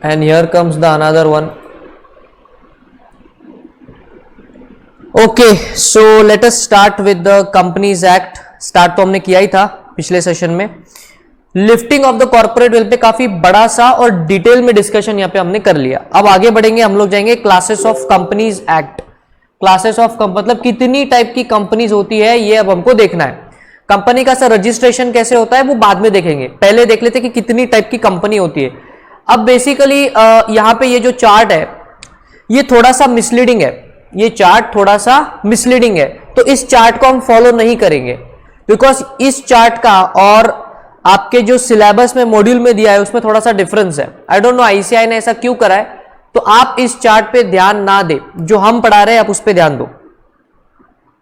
and here comes the another one. Okay, so let us start with the Companies Act. Start तो हमने किया ही था पिछले session में. Lifting of the corporate wealth पे काफी बड़ा सा और डिटेल में डिस्कशन यहाँ पे हमने कर लिया. अब आगे बढ़ेंगे, हम लोग जाएंगे classes of companies act. Classes of मतलब कितनी टाइप की कंपनीज होती है ये अब हमको देखना है. कंपनी का सर रजिस्ट्रेशन कैसे होता है वो बाद में देखेंगे, पहले देख लेते कि कितनी टाइप की कंपनी होती है. अब बेसिकली यहाँ पे ये जो चार्ट है ये थोड़ा सा मिसलीडिंग है. ये चार्ट थोड़ा सा मिसलीडिंग है, तो इस चार्ट को हम फॉलो नहीं करेंगे बिकॉज इस चार्ट का और आपके जो सिलेबस में मॉड्यूल में दिया है उसमें थोड़ा सा डिफरेंस है. आई डोंट नो आईसीआई ने ऐसा क्यों करा है, तो आप इस चार्ट पे ध्यान ना दे, जो हम पढ़ा रहे हैं आप उस पे ध्यान दो.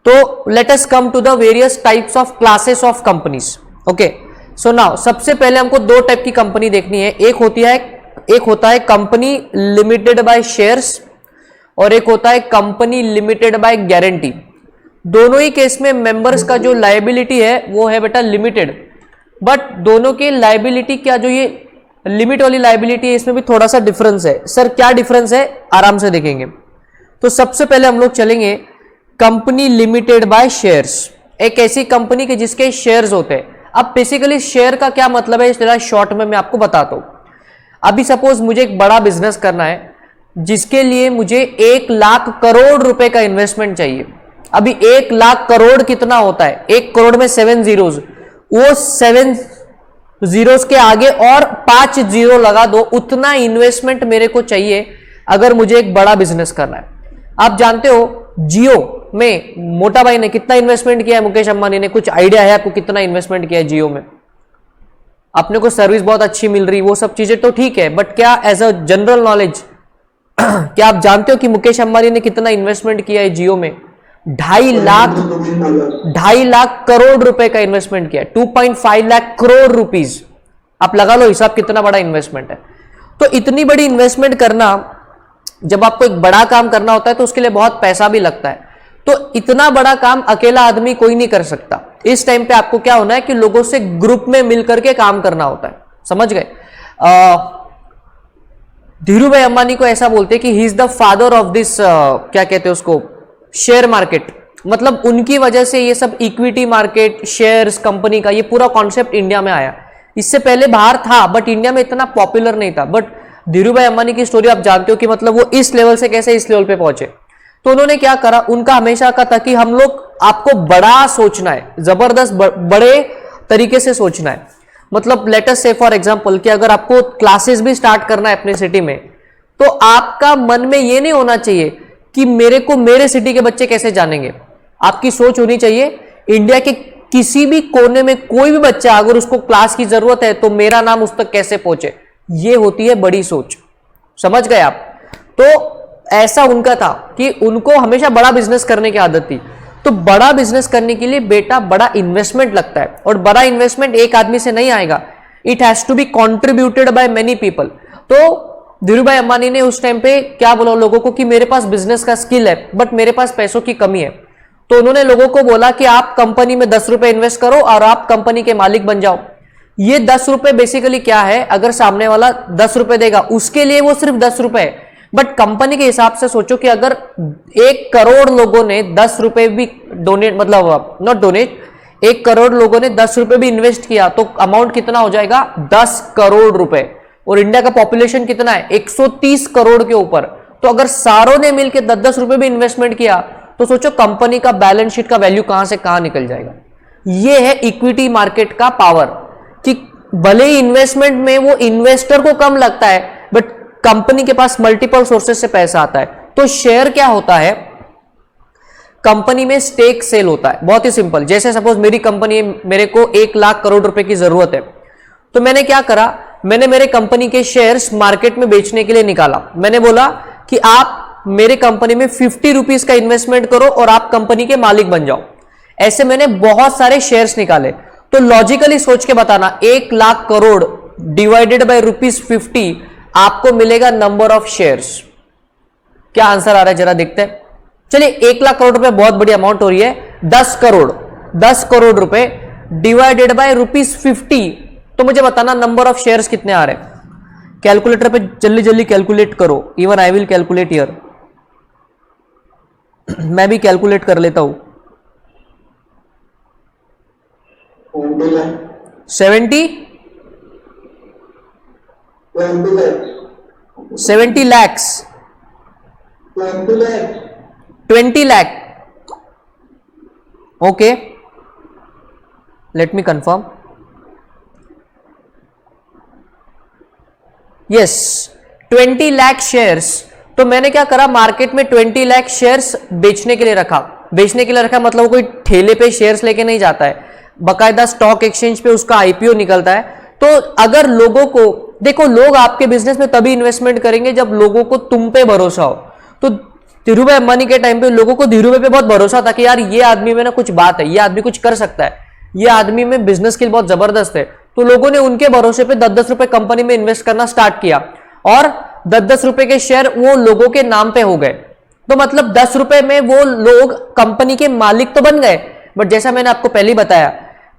तो let us come to the various types of classes of companies. Okay, so now सबसे पहले हमको दो टाइप की कंपनी देखनी है. एक होता है कंपनी लिमिटेड बाय शेयर्स और एक होता है कंपनी लिमिटेड बाय गारंटी. दोनों ही केस में मेंबर्स का जो लायबिलिटी है वो है बेटा लिमिटेड, बट दोनों के लायबिलिटी क्या जो ये लिमिट वाली लायबिलिटी है इसमें भी थोड़ा सा डिफरेंस है. सर क्या डिफरेंस है, आराम से देखेंगे. तो सबसे पहले हम लोग चलेंगे कंपनी लिमिटेड बाय शेयर्स. एक ऐसी कंपनी के जिसके शेयर्स होते हैं. अब बेसिकली शेयर का क्या मतलब है इस शॉर्ट में मैं आपको बताता हूं. अभी सपोज मुझे एक बड़ा बिजनेस करना है जिसके लिए मुझे 1 लाख करोड़ रुपए का इन्वेस्टमेंट चाहिए. अभी 1 लाख करोड़ कितना होता है, 1 करोड़ में 7 जीरोज, वो 7 जीरोज के आगे और 5 जीरो लगा दो, उतना इन्वेस्टमेंट मेरे को चाहिए अगर मुझे एक बड़ा बिजनेस करना है. आप जानते हो जियो में मोटा भाई ने कितना इन्वेस्टमेंट किया है, मुकेश अंबानी ने. कुछ आइडिया है आपको कितना इन्वेस्टमेंट किया है जियो में? अपने को सर्विस बहुत अच्छी मिल रही, वो सब चीजें तो ठीक है, बट क्या एज अ जनरल नॉलेज क्या आप जानते हो कि मुकेश अंबानी ने कितना इन्वेस्टमेंट किया है जियो में? 2.5 लाख करोड़ रुपए का इन्वेस्टमेंट किया है. 2.5 लाख करोड़ रुपीज. आप लगा लो हिसाब कितना बड़ा इन्वेस्टमेंट है. तो इतनी बड़ी इन्वेस्टमेंट करना, जब आपको एक बड़ा काम करना होता है तो उसके लिए बहुत पैसा भी लगता है. तो इतना बड़ा काम अकेला आदमी कोई नहीं कर सकता. इस टाइम पे आपको क्या होना है कि लोगों से ग्रुप में मिलकर के काम करना होता है. समझ गए? धीरू भाई अंबानी को ऐसा बोलते हैं कि he is the father of this क्या कहते हैं उसको, शेयर मार्केट. मतलब उनकी वजह से ये सब इक्विटी मार्केट, शेयर्स, कंपनी का ये पूरा कॉन्सेप्ट इंडिया में आया. इससे पहले बाहर था बट इंडिया में इतना पॉपुलर नहीं था. बट धीरू भाई अंबानी की स्टोरी आप जानते हो कि मतलब वो इस लेवल से कैसे इस लेवल पे पहुंचे. तो उन्होंने क्या करा, उनका हमेशा का था कि हम लोग आपको बड़ा सोचना है, जबरदस्त बड़े तरीके से सोचना है. मतलब लेट अस से फॉर एग्जांपल कि अगर आपको क्लासेस भी स्टार्ट करना है अपने सिटी में, तो आपका मन में ये नहीं होना चाहिए कि मेरे को मेरे सिटी के बच्चे कैसे जानेंगे. आपकी सोच होनी चाहिए इंडिया के किसी भी कोने में कोई भी बच्चा अगर उसको क्लास की जरूरत है तो मेरा नाम उस तक कैसे पहुंचे. ये होती है बड़ी सोच. समझ गए आप? तो ऐसा उनका था कि उनको हमेशा बड़ा बिजनेस करने की आदत थी. तो बड़ा बिजनेस करने के लिए बेटा बड़ा इन्वेस्टमेंट लगता है, और बड़ा इन्वेस्टमेंट एक आदमी से नहीं आएगा. It has to be contributed by many people. तो धीरू भाई अंबानी ने उस टाइम पे क्या बोला लोगों को कि मेरे पास बिजनेस का स्किल है बट मेरे पास पैसों की कमी है. तो उन्होंने लोगों को बोला कि आप कंपनी में 10 रुपए इन्वेस्ट करो और आप कंपनी के मालिक बन जाओ. ये 10 रुपए बेसिकली क्या है, अगर सामने वाला 10 रुपए देगा उसके लिए वो सिर्फ 10 रुपए है, बट कंपनी के हिसाब से सोचो कि अगर 1 करोड़ लोगों ने 10 रुपए भी डोनेट, मतलब नॉट डोनेट, 1 करोड़ लोगों ने 10 रुपए भी इन्वेस्ट किया तो अमाउंट कितना हो जाएगा, 10 करोड़ रुपए. और इंडिया का पॉपुलेशन कितना है, 130 करोड़ के ऊपर. तो अगर सारों ने मिलकर 10-10 रुपए भी इन्वेस्टमेंट किया तो सोचो कंपनी का बैलेंस शीट का वैल्यू कहां से कहां निकल जाएगा. यह है इक्विटी मार्केट का पावर कि भले ही इन्वेस्टमेंट में वो इन्वेस्टर को कम लगता है बट कंपनी के पास मल्टीपल सोर्सेज से पैसा आता है. तो शेयर क्या होता है, कंपनी में स्टेक सेल होता है. बहुत ही सिंपल. जैसे सपोज मेरी कंपनी, मेरे को 1 लाख करोड़ रुपए की जरूरत है, तो मैंने क्या करा, मैंने मेरे कंपनी के शेयर्स मार्केट में बेचने के लिए निकाला. मैंने बोला कि आप मेरे कंपनी में 50 रुपीज का इन्वेस्टमेंट करो और आप कंपनी के मालिक बन जाओ. ऐसे मैंने बहुत सारे शेयर्स निकाले. तो लॉजिकली सोच के बताना, 1 लाख करोड़ डिवाइडेड बाय ₹50 आपको मिलेगा नंबर ऑफ शेयर्स. क्या आंसर आ रहा है जरा देखते हैं. चलिए 1 लाख करोड़ रुपए बहुत बड़ी अमाउंट हो रही है. 10 करोड़ रुपए डिवाइडेड बाय ₹50, तो मुझे बताना नंबर ऑफ शेयर्स कितने आ रहे हैं. कैलकुलेटर पे जल्दी जल्दी कैलकुलेट करो, even I will calculate here. मैं भी कैलकुलेट कर लेता हूं। 70 70 lakhs 20 lakh। Okay, let me confirm. Yes, 20 lakh shares. तो मैंने क्या करा, मार्केट में 20 लाख शेयर्स बेचने के लिए रखा। बेचने के लिए रखा मतलब कोई ठेले पे शेयर्स लेके नहीं जाता है, बकायदा स्टॉक एक्सचेंज पे उसका आईपीओ निकलता है। तो अगर लोगों को, देखो लोग आपके बिजनेस में तभी इन्वेस्टमेंट करेंगे जब लोगों को तुम पे भरोसा हो। तो धीरूभाई अंबानी के टाइम पे लोगों को धीरूभाई पे बहुत भरोसा था कि यार ये आदमी में ना कुछ बात है, ये आदमी कुछ कर सकता है, ये आदमी में बिजनेस स्किल बहुत जबरदस्त है। तो लोगों ने उनके भरोसे पे 10-10 रुपए कंपनी में इन्वेस्ट करना स्टार्ट किया और 10-10 रुपए के शेयर वो लोगों के नाम पे हो गए। तो मतलब 10 रुपए में वो लोग कंपनी के मालिक तो बन गए, बट जैसा मैंने आपको पहले बताया,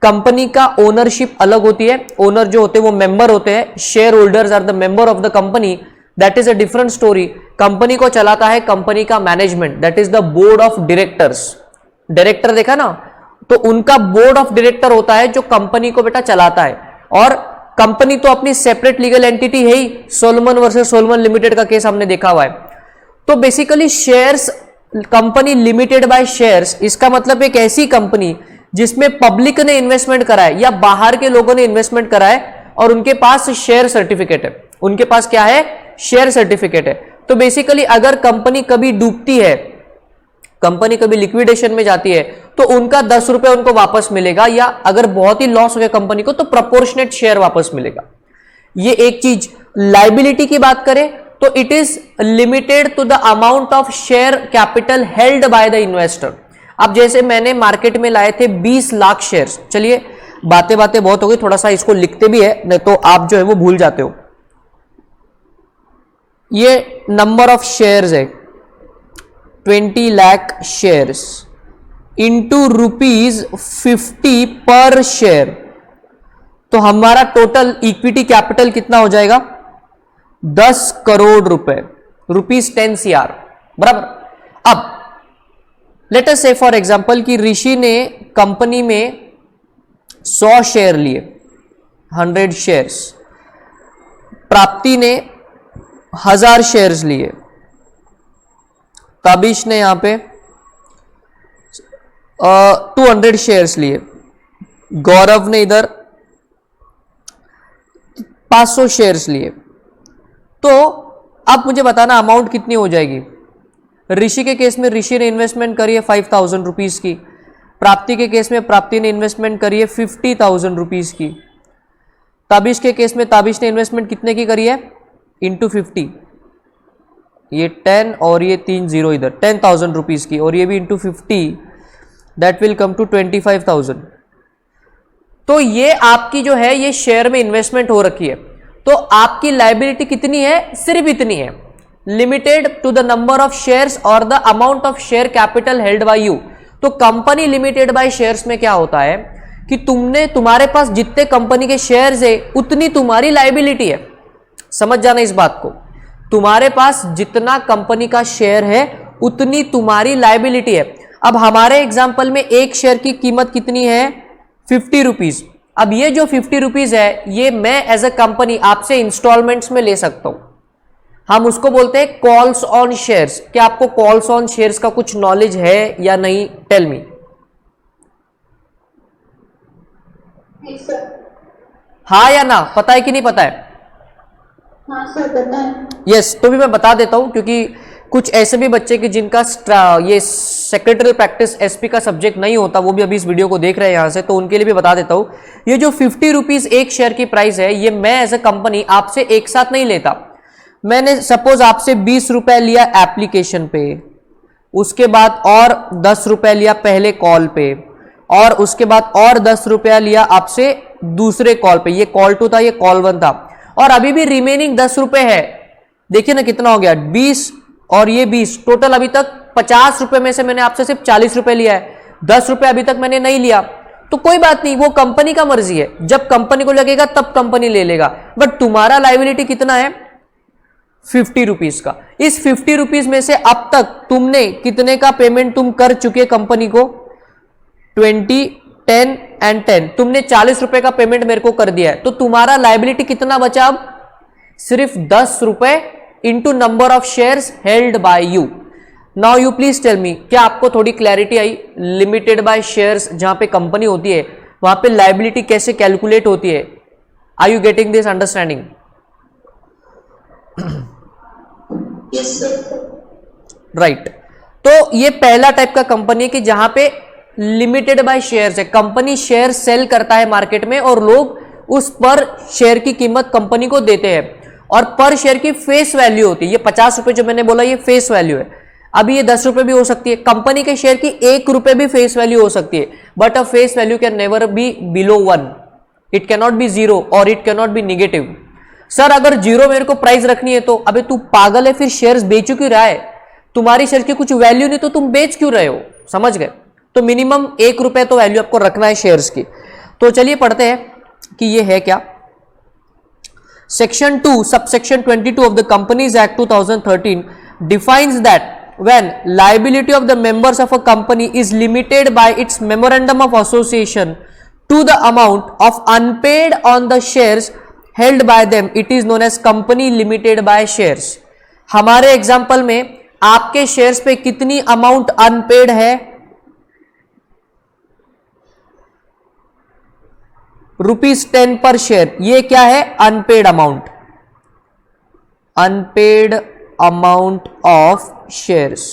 कंपनी का ओनरशिप अलग होती है। ओनर जो होते हैं वो मेंबर होते हैं, share holders are the member of the company, that is a different story. Company को चलाता है कंपनी का management, that is the board of directors. Director देखा ना, तो उनका बोर्ड ऑफ डायरेक्टर होता है जो कंपनी को बेटा चलाता है। और कंपनी तो अपनी सेपरेट लीगल एंटिटी है ही, सोलोमन वर्सेस सोलोमन लिमिटेड का केस हमने देखा हुआ है। तो basically shares, company limited by shares, इसका मतलब एक ऐसी कंपनी जिसमें पब्लिक ने इन्वेस्टमेंट करा है या बाहर के लोगों ने इन्वेस्टमेंट करा है और उनके पास शेयर सर्टिफिकेट है। उनके पास क्या है, शेयर सर्टिफिकेट है। तो बेसिकली अगर कंपनी कभी डूबती है, कंपनी कभी लिक्विडेशन में जाती है, तो उनका 10 रुपए उनको वापस मिलेगा, या अगर बहुत ही लॉस हो गया कंपनी को तो प्रोपोर्शनेट शेयर वापस मिलेगा। ये एक चीज। लाइबिलिटी की बात करें तो it is limited to the amount of share capital held by the investor. अब जैसे मैंने मार्केट में लाए थे 20 लाख शेयर्स, चलिए बातें बातें बहुत हो गई, थोड़ा सा इसको लिखते भी है, नहीं तो आप जो है वो भूल जाते हो। ये नंबर ऑफ शेयर्स है, 20 लाख शेयर्स इंटू ₹50 पर शेयर, तो हमारा टोटल इक्विटी कैपिटल कितना हो जाएगा, 10 करोड़ रुपए, ₹10 CR बराबर। अब लेट अस से फॉर एग्जांपल कि ऋषि ने कंपनी में 100 शेयर लिए, 100 शेयर्स, प्राप्ति ने 1000 शेयर्स लिए, ताबिश ने यहां पे 200 शेयर्स लिए, गौरव ने इधर 500 शेयर्स लिए। तो अब मुझे बताना अमाउंट कितनी हो जाएगी। ऋषि के केस में ऋषि ने इन्वेस्टमेंट करी है 5000 रुपीज की, प्राप्ति के केस में प्राप्ति ने इन्वेस्टमेंट करी है 50,000 रुपीज की, ताबिश के केस में ताबिश ने इन्वेस्टमेंट कितने की करी है, इंटू 50, ये 10 और ये 3 0 इधर 10,000 रुपीज की, और ये भी into 50, that will come to 25,000। तो ये आपकी जो है ये शेयर में इन्वेस्टमेंट हो रखी है। तो आपकी लायबिलिटी कितनी है, सिर्फ इतनी है, limited to the number of shares और the amount of share capital held by you. तो कंपनी लिमिटेड बाय शेयर्स में क्या होता है कि तुम्हारे पास जितने कंपनी के शेयर्स है उतनी तुम्हारी लायबिलिटी है। समझ जाना इस बात को, तुम्हारे पास जितना कंपनी का शेयर है उतनी तुम्हारी लायबिलिटी है। अब हमारे एग्जांपल में एक शेयर की कीमत कितनी है, 50 रुपीज। अब ये जो 50 रुपीज है ये मैं एज अ कंपनी आपसे इंस्टॉलमेंट्स में ले सकता हूं, हम उसको बोलते हैं कॉल्स ऑन शेयर्स। क्या आपको कॉल्स ऑन शेयर्स का कुछ नॉलेज है या नहीं, टेल मी। हाँ या ना, पता है कि नहीं पता है? हाँ सर पता है। यस, तो भी मैं बता देता हूं क्योंकि कुछ ऐसे भी बच्चे कि जिनका ये सेक्रेटरी प्रैक्टिस एसपी का सब्जेक्ट नहीं होता, वो भी अभी इस वीडियो को देख रहे हैं यहां से, तो उनके लिए भी बता देता हूं। ये जो 50 रुपीज एक शेयर की प्राइस है, ये मैं एज अ कंपनी आपसे एक साथ नहीं लेता। मैंने सपोज आपसे 20 रुपए लिया एप्लीकेशन पे, उसके बाद और 10 रुपए लिया पहले कॉल पे, और उसके बाद और 10 रुपया लिया आपसे दूसरे कॉल पे। ये कॉल 2 था, ये कॉल 1 था, और अभी भी रिमेनिंग 10 रुपए है। देखिए ना कितना हो गया, 20 और ये 20, टोटल अभी तक 50 रुपए में से मैंने आपसे सिर्फ 40 रुपए लिया है, 10 रुपए अभी तक मैंने नहीं लिया। तो कोई बात नहीं, वो कंपनी का मर्जी है, जब कंपनी को लगेगा तब कंपनी ले लेगा। बट तुम्हारा लायबिलिटी कितना है? 50 रुपीज का। इस 50 रुपीज में से अब तक तुमने कितने का पेमेंट तुम कर चुके कंपनी को? 20, 10 एंड 10। तुमने 40 रुपए का पेमेंट मेरे को कर दिया है, तो तुम्हारा लायबिलिटी कितना बचा अब? सिर्फ 10 रुपए into number of shares held by you. Now you please tell me, क्या आपको थोड़ी क्लैरिटी आई? लिमिटेड बाय शेयर्स जहां पे कंपनी होती है वहां पे लायबिलिटी कैसे कैलकुलेट होती है? Are you getting this understanding? Yes sir. Right. तो ये पहला टाइप का कंपनी है कि जहां पे लिमिटेड बाय शेयर्स है, कंपनी शेयर सेल करता है मार्केट में और लोग उस पर शेयर की कीमत कंपनी को देते हैं, और पर शेयर की फेस वैल्यू होती है। ये 50 रुपए जो मैंने बोला ये फेस वैल्यू है। अभी ये 10 रुपए भी हो सकती है, कंपनी के शेयर की 1 रुपए भी फेस वैल्यू हो सकती है, but a face value can never be below 1, it can not B 0 और it can not B negative. Sir अगर 0 मेरे को प्राइस रखनी है तो अबे तू पागल है, फिर शेयर्स बेच क्यों रहा है? तुम्हारी शेयर की कुछ वैल्यू नहीं तो तुम बेच क्यों रहे हो? समझ गए? तो मिनिमम 1 रुपए तो वैल्यू आपको रखना है शेयर्स की। तो चलिए पढ़ते हैं कि ये है क्या। Section 2 subsection 22 of the companies act 2013 defines that when liability of the members of a company is limited by its memorandum of association to the amount of unpaid on the shares held by them, it is known as company limited by shares। हमारे example में आपके shares पे कितनी amount unpaid है? ₹10 पर share. ये क्या है? Unpaid amount, unpaid amount of shares.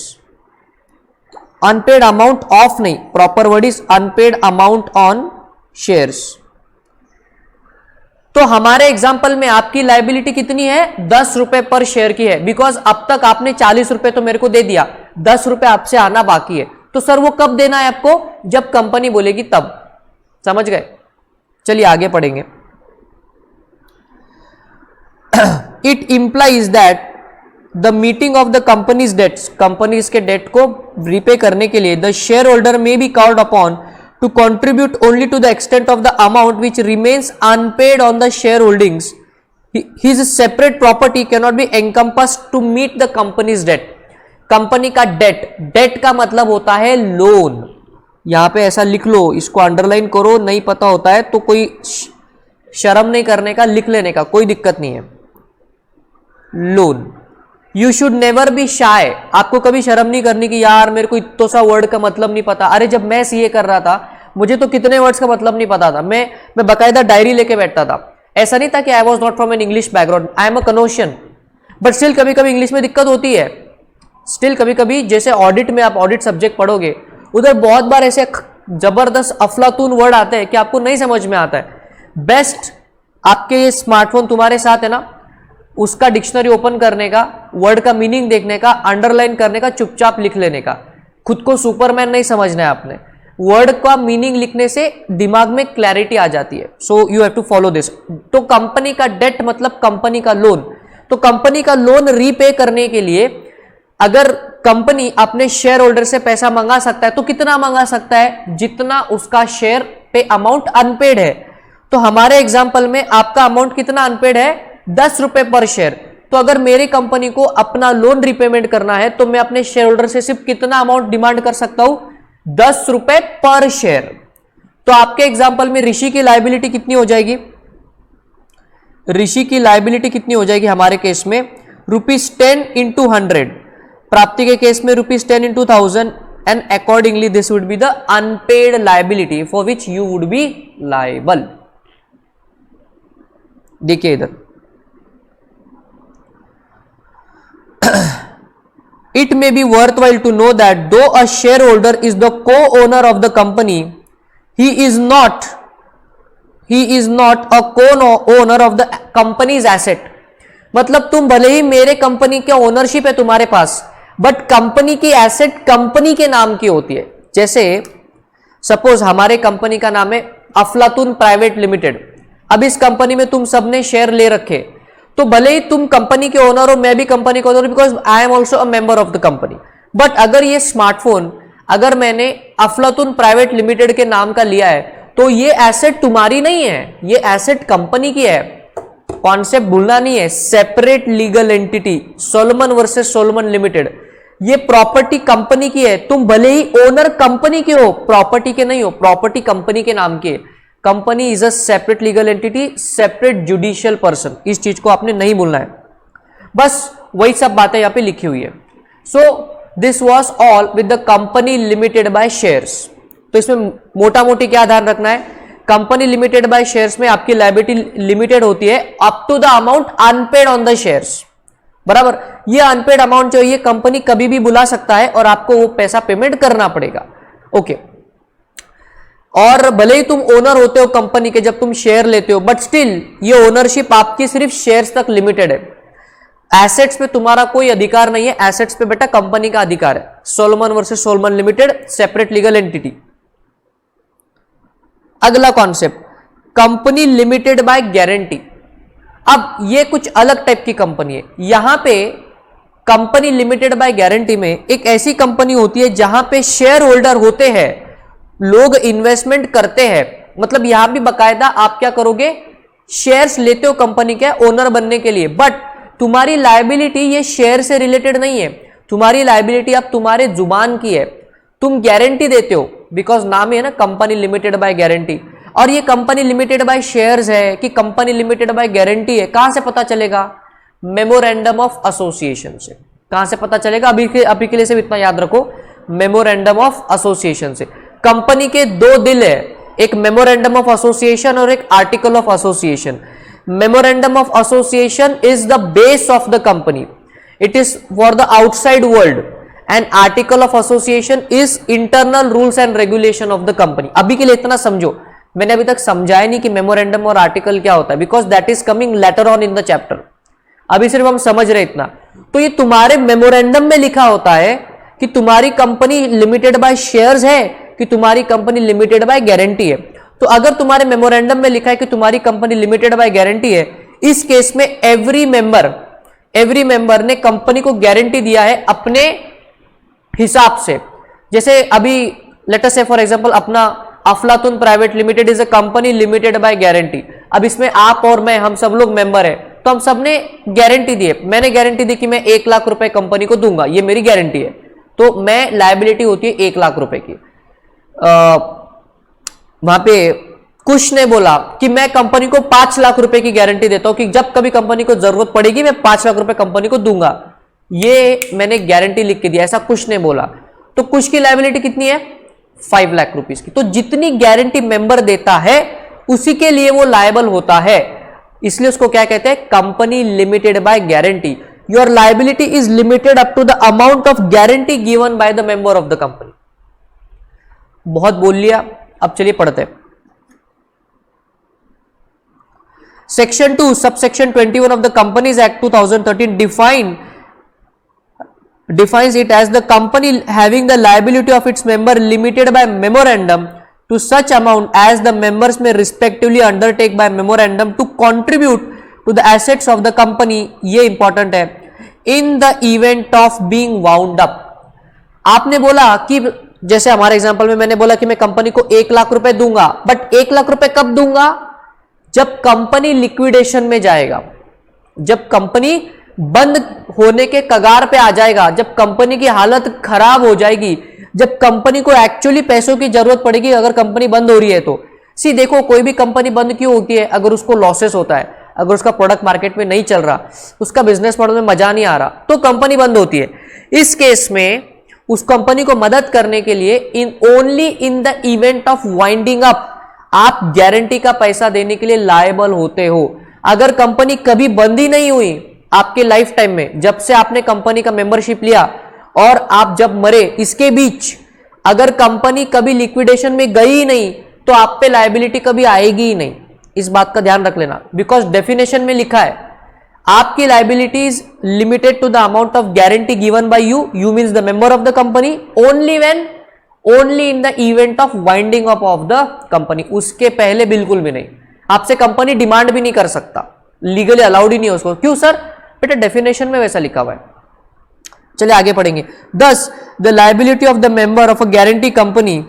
Unpaid amount of नहीं, proper word is unpaid amount on shares. तो हमारे एग्जांपल में आपकी लायबिलिटी कितनी है? 10 रुपए पर शेयर की है, बिकॉज अब तक आपने 40 रुपए तो मेरे को दे दिया, 10 रुपए आपसे आना बाकी है। तो सर वो कब देना है आपको? जब कंपनी बोलेगी तब। समझ गए? चलिए आगे पढ़ेंगे। It implies that the meeting of the company's debts, company's के डेट को रीपे करने के लिए द शेयर होल्डर में be called upon to contribute only to the extent of the amount which remains unpaid on the share holdings. His separate property can not be encompassed to meet the company's debt. Company का debt, debt का मतलब होता है loan. यहां पे ऐसा लिख लो, इसको अंडरलाइन करो, नहीं पता होता है तो कोई शर्म नहीं करने का, लिख लेने का, कोई दिक्कत नहीं है। Loan. You should never be shy. आपको कभी शर्म नहीं करनी कि यार मेरे को इतना सा वर्ड का मतलब नहीं पता। अरे जब मैं सीए कर रहा था मुझे तो कितने वर्ड्स का मतलब नहीं पता था, मैं बकायदा डायरी लेके बैठता था। ऐसा नहीं था कि I was not from an English background, I am a Canossian, but still कभी कभी इंग्लिश में दिक्कत होती है। स्टिल कभी कभी, जैसे ऑडिट में आप ऑडिट सब्जेक्ट पढ़ोगे, उधर बहुत बार ऐसे जबरदस्त अफलातून वर्ड आते हैं कि आपको नहीं समझ में आता है। बेस्ट आपके ये स्मार्टफोन तुम्हारे साथ है ना, उसका डिक्शनरी ओपन करने का, वर्ड का मीनिंग देखने का, अंडरलाइन करने का, चुपचाप लिख लेने का। खुद को सुपरमैन नहीं समझना है आपने। वर्ड का मीनिंग लिखने से दिमाग में क्लैरिटी आ जाती है। So you have to follow this. तो कंपनी का डेट मतलब कंपनी का लोन। तो कंपनी का लोन रीपे करने के लिए अगर कंपनी अपने शेयर होल्डर से पैसा मंगा सकता है तो कितना मंगा सकता है? जितना उसका शेयर पे अमाउंट अनपेड है। तो हमारे एग्जांपल में आपका अमाउंट कितना अनपेड है? 10 रुपए पर शेयर। तो अगर मेरी कंपनी को अपना लोन रिपेमेंट करना है तो मैं अपने शेयर होल्डर से सिर्फ कितना अमाउंट डिमांड कर सकता हूं? 10 रुपए पर शेयर। तो आपके एग्जांपल में ऋषि की लायबिलिटी कितनी हो जाएगी? ऋषि की लायबिलिटी कितनी हो जाएगी हमारे केस में? ₹10 इंटू 100। प्राप्ति के केस में ₹10 into 1000 and accordingly this would be the unpaid liability for which you would be liable. देखिए इधर, it may be worthwhile to know that though a shareholder is the co-owner of the company, he is not a co-owner of the company's asset। मतलब तुम भले ही मेरे company के ownership है तुम्हारे पास, but company की एसेट कंपनी के नाम की होती है। जैसे सपोज हमारे कंपनी का नाम है अफलातून प्राइवेट लिमिटेड। अब इस कंपनी में तुम सबने शेयर ले रखे, तो भले ही तुम कंपनी के ओनर हो, मैं भी कंपनी का owner, because I am also a member of the company. But अगर ये स्मार्टफोन अगर मैंने अफलातून प्राइवेट लिमिटेड के नाम का लिया है तो ये एसेट तुम्हारी नहीं है, ये एसेट कंपनी की है। कॉन्सेप्ट भूलना नहीं है। Separate legal entity, Solomon versus Solomon limited, ये प्रॉपर्टी कंपनी की है। तुम भले ही ओनर कंपनी के हो, प्रॉपर्टी के नहीं हो, प्रॉपर्टी कंपनी के नाम की है। Company is a separate legal entity, separate judicial person. इस चीज को आपने नहीं भूलना है। बस वही सब बातें यहां पे लिखी हुई है। So this was all with the company limited by shares. तो इसमें मोटा मोटी क्या ध्यान रखना है, कंपनी लिमिटेड बाय शेयर्स में आपकी लायबिलिटी लिमिटेड होती है up to the amount unpaid on the shares, बराबर। ये अनपेड अमाउंट जो ये कंपनी कभी भी बुला सकता है और आपको वो पैसा पेमेंट करना पड़ेगा। ओके। और भले ही तुम ओनर होते हो कंपनी के जब तुम शेयर लेते हो, बट स्टिल ये ओनरशिप आपकी सिर्फ शेयर्स तक लिमिटेड है। एसेट्स पे तुम्हारा कोई अधिकार नहीं है, एसेट्स पे बेटा कंपनी का अधिकार है। Solomon versus Solomon limited, separate legal entity. अगला concept, company limited by guarantee. अब ये कुछ अलग टाइप की कंपनी है। यहां पे कंपनी लिमिटेड बाय गारंटी में एक ऐसी कंपनी होती है जहां पे शेयर होल्डर होते हैं, लोग इन्वेस्टमेंट करते हैं। मतलब यहां भी बकायदा आप क्या करोगे, शेयर्स लेते हो कंपनी के ओनर बनने के लिए, बट तुम्हारी लायबिलिटी ये शेयर से रिलेटेड नहीं है। तुम्हारी लायबिलिटी अब तुम्हारे जुबान की है। तुम गारंटी देते हो, बिकॉज नाम है ना कंपनी लिमिटेड बाय गारंटी। और ये कंपनी लिमिटेड बाय शेयर्स है कि कंपनी लिमिटेड बाय गारंटी है, कहां से पता चलेगा, मेमोरेंडम ऑफ एसोसिएशन से। कहां से पता चलेगा, अभी के लिए सिर्फ इतना याद रखो, मेमोरेंडम ऑफ एसोसिएशन से। कंपनी के दो दिल है, एक मेमोरेंडम ऑफ एसोसिएशन और एक article of association. Memorandum of association is the base of the company, it is for the outside world, and article of association is internal rules and regulation of the company. अभी के लिए इतना समझो, मैंने अभी तक समझाया नहीं कि मेमोरेंडम और आर्टिकल क्या होता है, because that is coming later on in the chapter. अभी सिर्फ हम समझ रहे इतना। तो ये तुम्हारे मेमोरेंडम में लिखा होता है कि तुम्हारी कंपनी लिमिटेड बाय शेयर्स है कि तुम्हारी कंपनी लिमिटेड बाय गारंटी है। तो अगर तुम्हारे मेमोरेंडम में लिखा है कि तुम्हारी कंपनी लिमिटेड बाय गारंटी है, इस केस में एवरी मेंबर ने कंपनी को गारंटी दिया है अपने हिसाब से। जैसे अभी लेट अस से फॉर एग्जांपल अपना अफलातून private limited is a company limited by guarantee. अब इसमें आप और मैं, हम सब लोग मेंबर है, तो हम सब ने गारंटी दी है। मैंने गारंटी दी कि मैं 1 लाख रुपए कंपनी को दूंगा, ये मेरी गारंटी है। तो मैं लायबिलिटी होती है 1 लाख रुपए की। वहां पे कुछ ने बोला कि मैं कंपनी को 5 लाख रुपए की गारंटी देता हूं कि जब कभी कंपनी को जरूरत पड़ेगी मैं 5 लाख रुपए कंपनी को दूंगा, ये मैंने गारंटी लिख के दिया। ऐसा कुछ ने बोला, तो कुछ की लायबिलिटी कितनी है, 5 लाख रुपीस की। तो जितनी गारंटी मेंबर देता है उसी के लिए वो लायबल होता है, इसलिए उसको क्या कहते हैं, company limited by guarantee. Your liability is limited up to the amount of guarantee given by the member of the company. बहुत बोल लिया, अब चलिए पढ़ते हैं। Section 2 subsection 21 of the companies act 2013 defines it as the company having the liability of its member limited by memorandum to such amount as the members may respectively undertake by memorandum to contribute to the assets of the company। ये important है। in the event of being wound up। आपने बोला कि जैसे हमारे example में मैंने बोला कि मैं कंपनी को 1 लाख रुपए दूंगा, बट 1 लाख रुपए कब दूंगा, जब कंपनी लिक्विडेशन में जाएगा, जब कंपनी बंद होने के कगार पे आ जाएगा, जब कंपनी की हालत खराब हो जाएगी, जब कंपनी को एक्चुअली पैसों की जरूरत पड़ेगी। अगर कंपनी बंद हो रही है तो सी देखो, कोई भी कंपनी बंद क्यों होती है, अगर उसको लॉसेस होता है, अगर उसका प्रोडक्ट मार्केट में नहीं चल रहा, उसका बिजनेस मॉडल में मजा नहीं आ रहा, तो कंपनी बंद होती है। इस केस में उस कंपनी को मदद करने के लिए only in the event of winding up आप गारंटी का पैसा देने के लिए लायबल होते हो। अगर कंपनी कभी बंद ही नहीं हुई आपके लाइफ टाइम में, जब से आपने कंपनी का मेंबरशिप लिया और आप जब मरे, इसके बीच अगर कंपनी कभी लिक्विडेशन में गई ही नहीं, तो आप पे लायबिलिटी कभी आएगी ही नहीं। इस बात का ध्यान रख लेना, बिकॉज डेफिनेशन में लिखा है आपकी liability is limited to the amount of guarantee given by you means the member of the company, only in the event of winding up of the company. उसके पहले बिल्कुल भी नहीं, आपसे कंपनी डिमांड भी नहीं कर सकता, लीगली अलाउड ही नहीं है उसको। क्यों सर, बेटा डेफिनेशन में वैसा लिखा हुआ है। चलिए आगे पढ़ेंगे। 10 the liability of the member of a guarantee company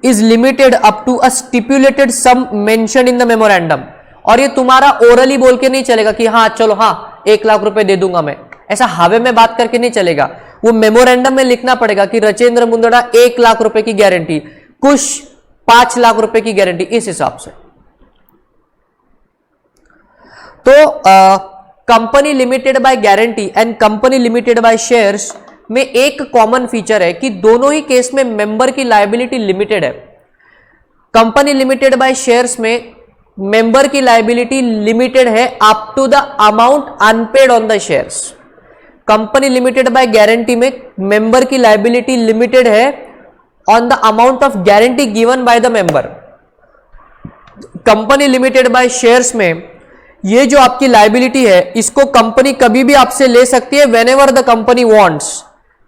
is limited up to a stipulated sum mention in the memorandum. और ये तुम्हारा ओरली बोल के नहीं चलेगा कि हाँ चलो हाँ 1 लाख रुपए दे दूंगा मैं, ऐसा हवे में बात करके नहीं चलेगा। वो मेमोरेंडम में लिखना पड़ेगा कि राजेंद्र मुंदड़ा 1 लाख रुपए की गारंटी, कुछ 5 लाख रुपए की गारंटी, इस हिसाब से। तो company limited by guarantee and company limited by shares में एक कॉमन फीचर है कि दोनों ही केस में मेंबर की लायबिलिटी लिमिटेड है। कंपनी लिमिटेड बाय शेयर्स में मेंबर की लायबिलिटी लिमिटेड है up to the amount unpaid on the shares. Company limited by guarantee में मेंबर की लायबिलिटी लिमिटेड है on the amount of guarantee given by the member. Company limited by shares में ये जो आपकी liability है इसको कंपनी कभी भी आपसे ले सकती है whenever the company wants.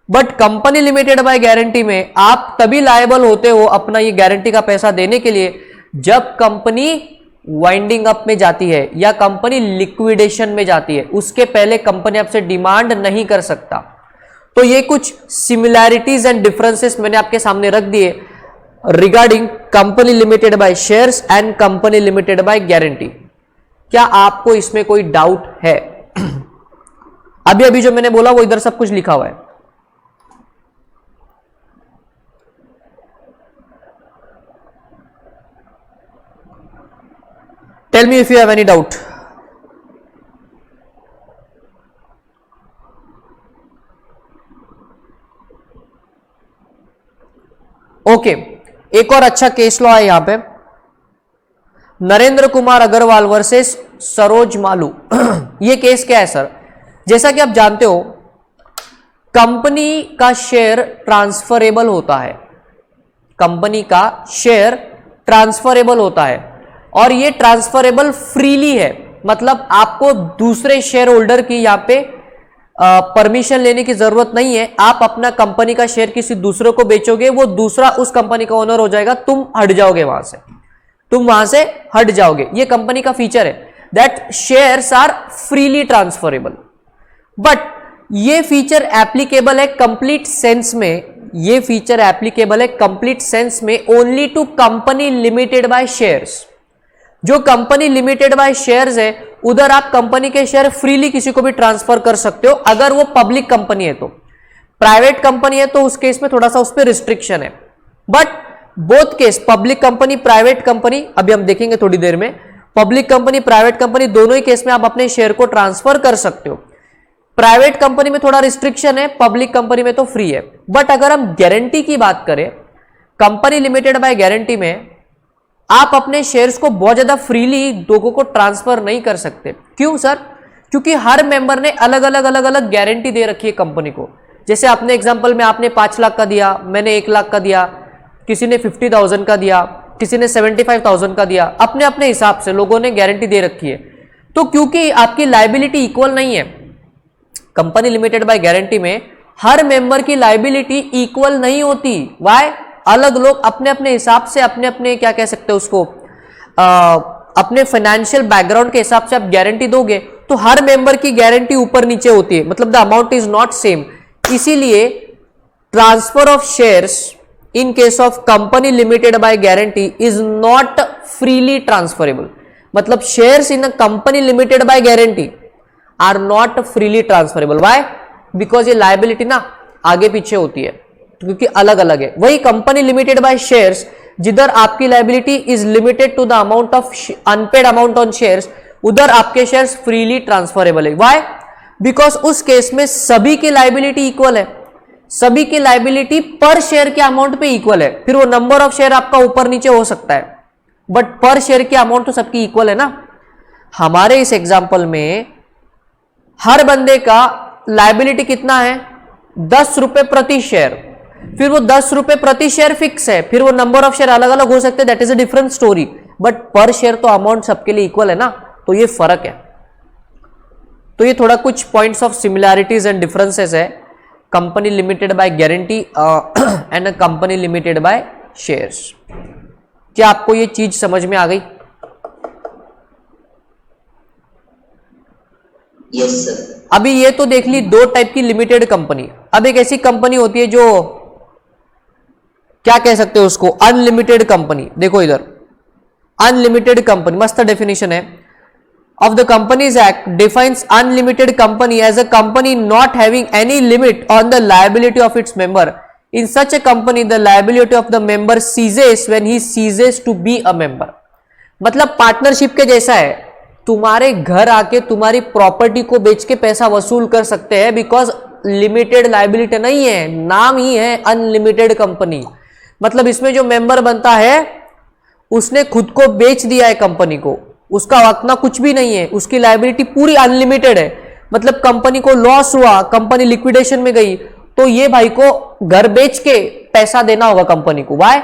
But company limited by guarantee में आप तभी लायबल होते हो अपना ये गारंटी का पैसा देने के लिए जब कंपनी वाइंडिंग अप में जाती है या कंपनी लिक्विडेशन में जाती है, उसके पहले कंपनी आपसे डिमांड नहीं कर सकता। तो ये कुछ सिमिलैरिटीज एंड डिफरेंसेस मैंने आपके सामने रख दिए regarding company limited by shares and company limited by guarantee. क्या आपको इसमें कोई डाउट है? अभी अभी जो मैंने बोला वो इधर सब कुछ लिखा हुआ है। Tell me if you have any doubt. Okay, एक और अच्छा केस लॉ है यहां पे, नरेंद्र कुमार अग्रवाल वर्सेस सरोज मालू। ये केस क्या है सर? जैसा कि आप जानते हो कंपनी का शेयर ट्रांसफरेबल होता है, कंपनी का शेयर ट्रांसफरेबल होता है और ये ट्रांसफरेबल फ्रीली है, मतलब आपको दूसरे शेयर होल्डर की यहां पे परमिशन लेने की जरूरत नहीं है। आप अपना कंपनी का शेयर किसी दूसरे को बेचोगे, वो दूसरा उस कंपनी का ओनर हो जाएगा, तुम हट जाओगे वहां से, तुम वहां से हट जाओगे। ये कंपनी का फीचर है that shares are freely transferable. But ये फीचर एप्लीकेबल है कंप्लीट सेंस में, ये फीचर एप्लीकेबल है कंप्लीट सेंस में only to company limited by shares. जो कंपनी लिमिटेड बाय शेयर्स है उधर आप कंपनी के शेयर फ्रीली किसी को भी ट्रांसफर कर सकते हो अगर वो पब्लिक कंपनी है तो। प्राइवेट कंपनी है तो उस केस में थोड़ा सा उस पर रिस्ट्रिक्शन है। But both case, public company private company, अभी हम देखेंगे थोड़ी देर में, पब्लिक कंपनी प्राइवेट कंपनी दोनों ही केस में आप अपने शेयर को ट्रांसफर कर सकते हो। प्राइवेट कंपनी में थोड़ा रिस्ट्रिक्शन है, पब्लिक कंपनी में तो फ्री है। बट अगर हम गारंटी की बात करें, कंपनी लिमिटेड बाय गारंटी में आप अपने शेयर्स को बहुत ज्यादा फ्रीली लोगों को ट्रांसफर नहीं कर सकते। क्यों सर? क्योंकि हर मेंबर ने अलग अलग गारंटी दे रखी है कंपनी को। जैसे अपने एग्जांपल में आपने 5 लाख का दिया, मैंने 1 लाख का दिया, किसी ने 50,000 का दिया, किसी ने 75,000 का दिया, अपने अपने हिसाब से लोगों ने गारंटी दे रखी है। तो क्योंकि आपकी लायबिलिटी इक्वल नहीं है, कंपनी लिमिटेड बाय गारंटी में हर मेंबर की लायबिलिटी इक्वल नहीं होती। वाई? अलग लोग अपने अपने हिसाब से, अपने अपने क्या कह सकते हैं उसको, अपने फाइनेंशियल बैकग्राउंड के हिसाब से आप गारंटी दोगे तो हर मेंबर की गारंटी ऊपर नीचे होती है, मतलब the amount is not same. इसीलिए transfer of shares in case of company limited by guarantee is not freely transferable. मतलब shares in a company limited by guarantee are not freely transferable. Why? Because ये liability ना आगे पीछे होती है, क्योंकि अलग अलग है। वही कंपनी लिमिटेड बाय शेयर्स जिधर आपकी liability is limited to the amount of unpaid amount on shares, उधर आपके शेयर्स फ्रीली ट्रांसफरेबल है। वाई? बिकॉज उस केस में सभी की लायबिलिटी इक्वल है, सभी की लायबिलिटी पर शेयर के अमाउंट पे इक्वल है। फिर वो नंबर ऑफ शेयर आपका ऊपर नीचे हो सकता है, बट पर शेयर की अमाउंट तो सबकी इक्वल है ना। हमारे इस एग्जांपल में हर बंदे का लायबिलिटी कितना है? 10 रुपए प्रति शेयर। फिर वो 10 रुपए प्रति शेयर फिक्स है, फिर वो नंबर ऑफ शेयर अलग अलग हो सकते हैं, that is a different story. But पर शेयर तो अमाउंट सबके लिए इक्वल है ना, तो ये फर्क है। तो ये थोड़ा कुछ points of similarities and differences है company limited by guarantee and company limited by shares. क्या आपको ये चीज समझ में आ गई? Yes sir. अभी ये तो देख ली 2 टाइप की लिमिटेड कंपनी। अब एक ऐसी कंपनी होती है जो क्या कह सकते हो उसको, अनलिमिटेड कंपनी। देखो इधर अनलिमिटेड कंपनी, मस्त डेफिनेशन है of the Companies Act defines unlimited company as a company not having any limit on the liability of its member. In such a company, the liability of the member ceases when he ceases to be a member. मतलब partnership के जैसा है, तुम्हारे घर आके तुम्हारी property को बेच के पैसा वसूल कर सकते हैं, बिकॉज लिमिटेड लाइबिलिटी नहीं है, नाम ही है अनलिमिटेड कंपनी। मतलब इसमें जो मेंबर बनता है उसने खुद को बेच दिया है कंपनी को, उसका अपना कुछ भी नहीं है, उसकी लायबिलिटी पूरी अनलिमिटेड है। मतलब कंपनी को लॉस हुआ, कंपनी लिक्विडेशन में गई, तो ये भाई को घर बेच के पैसा देना होगा कंपनी को। वाई?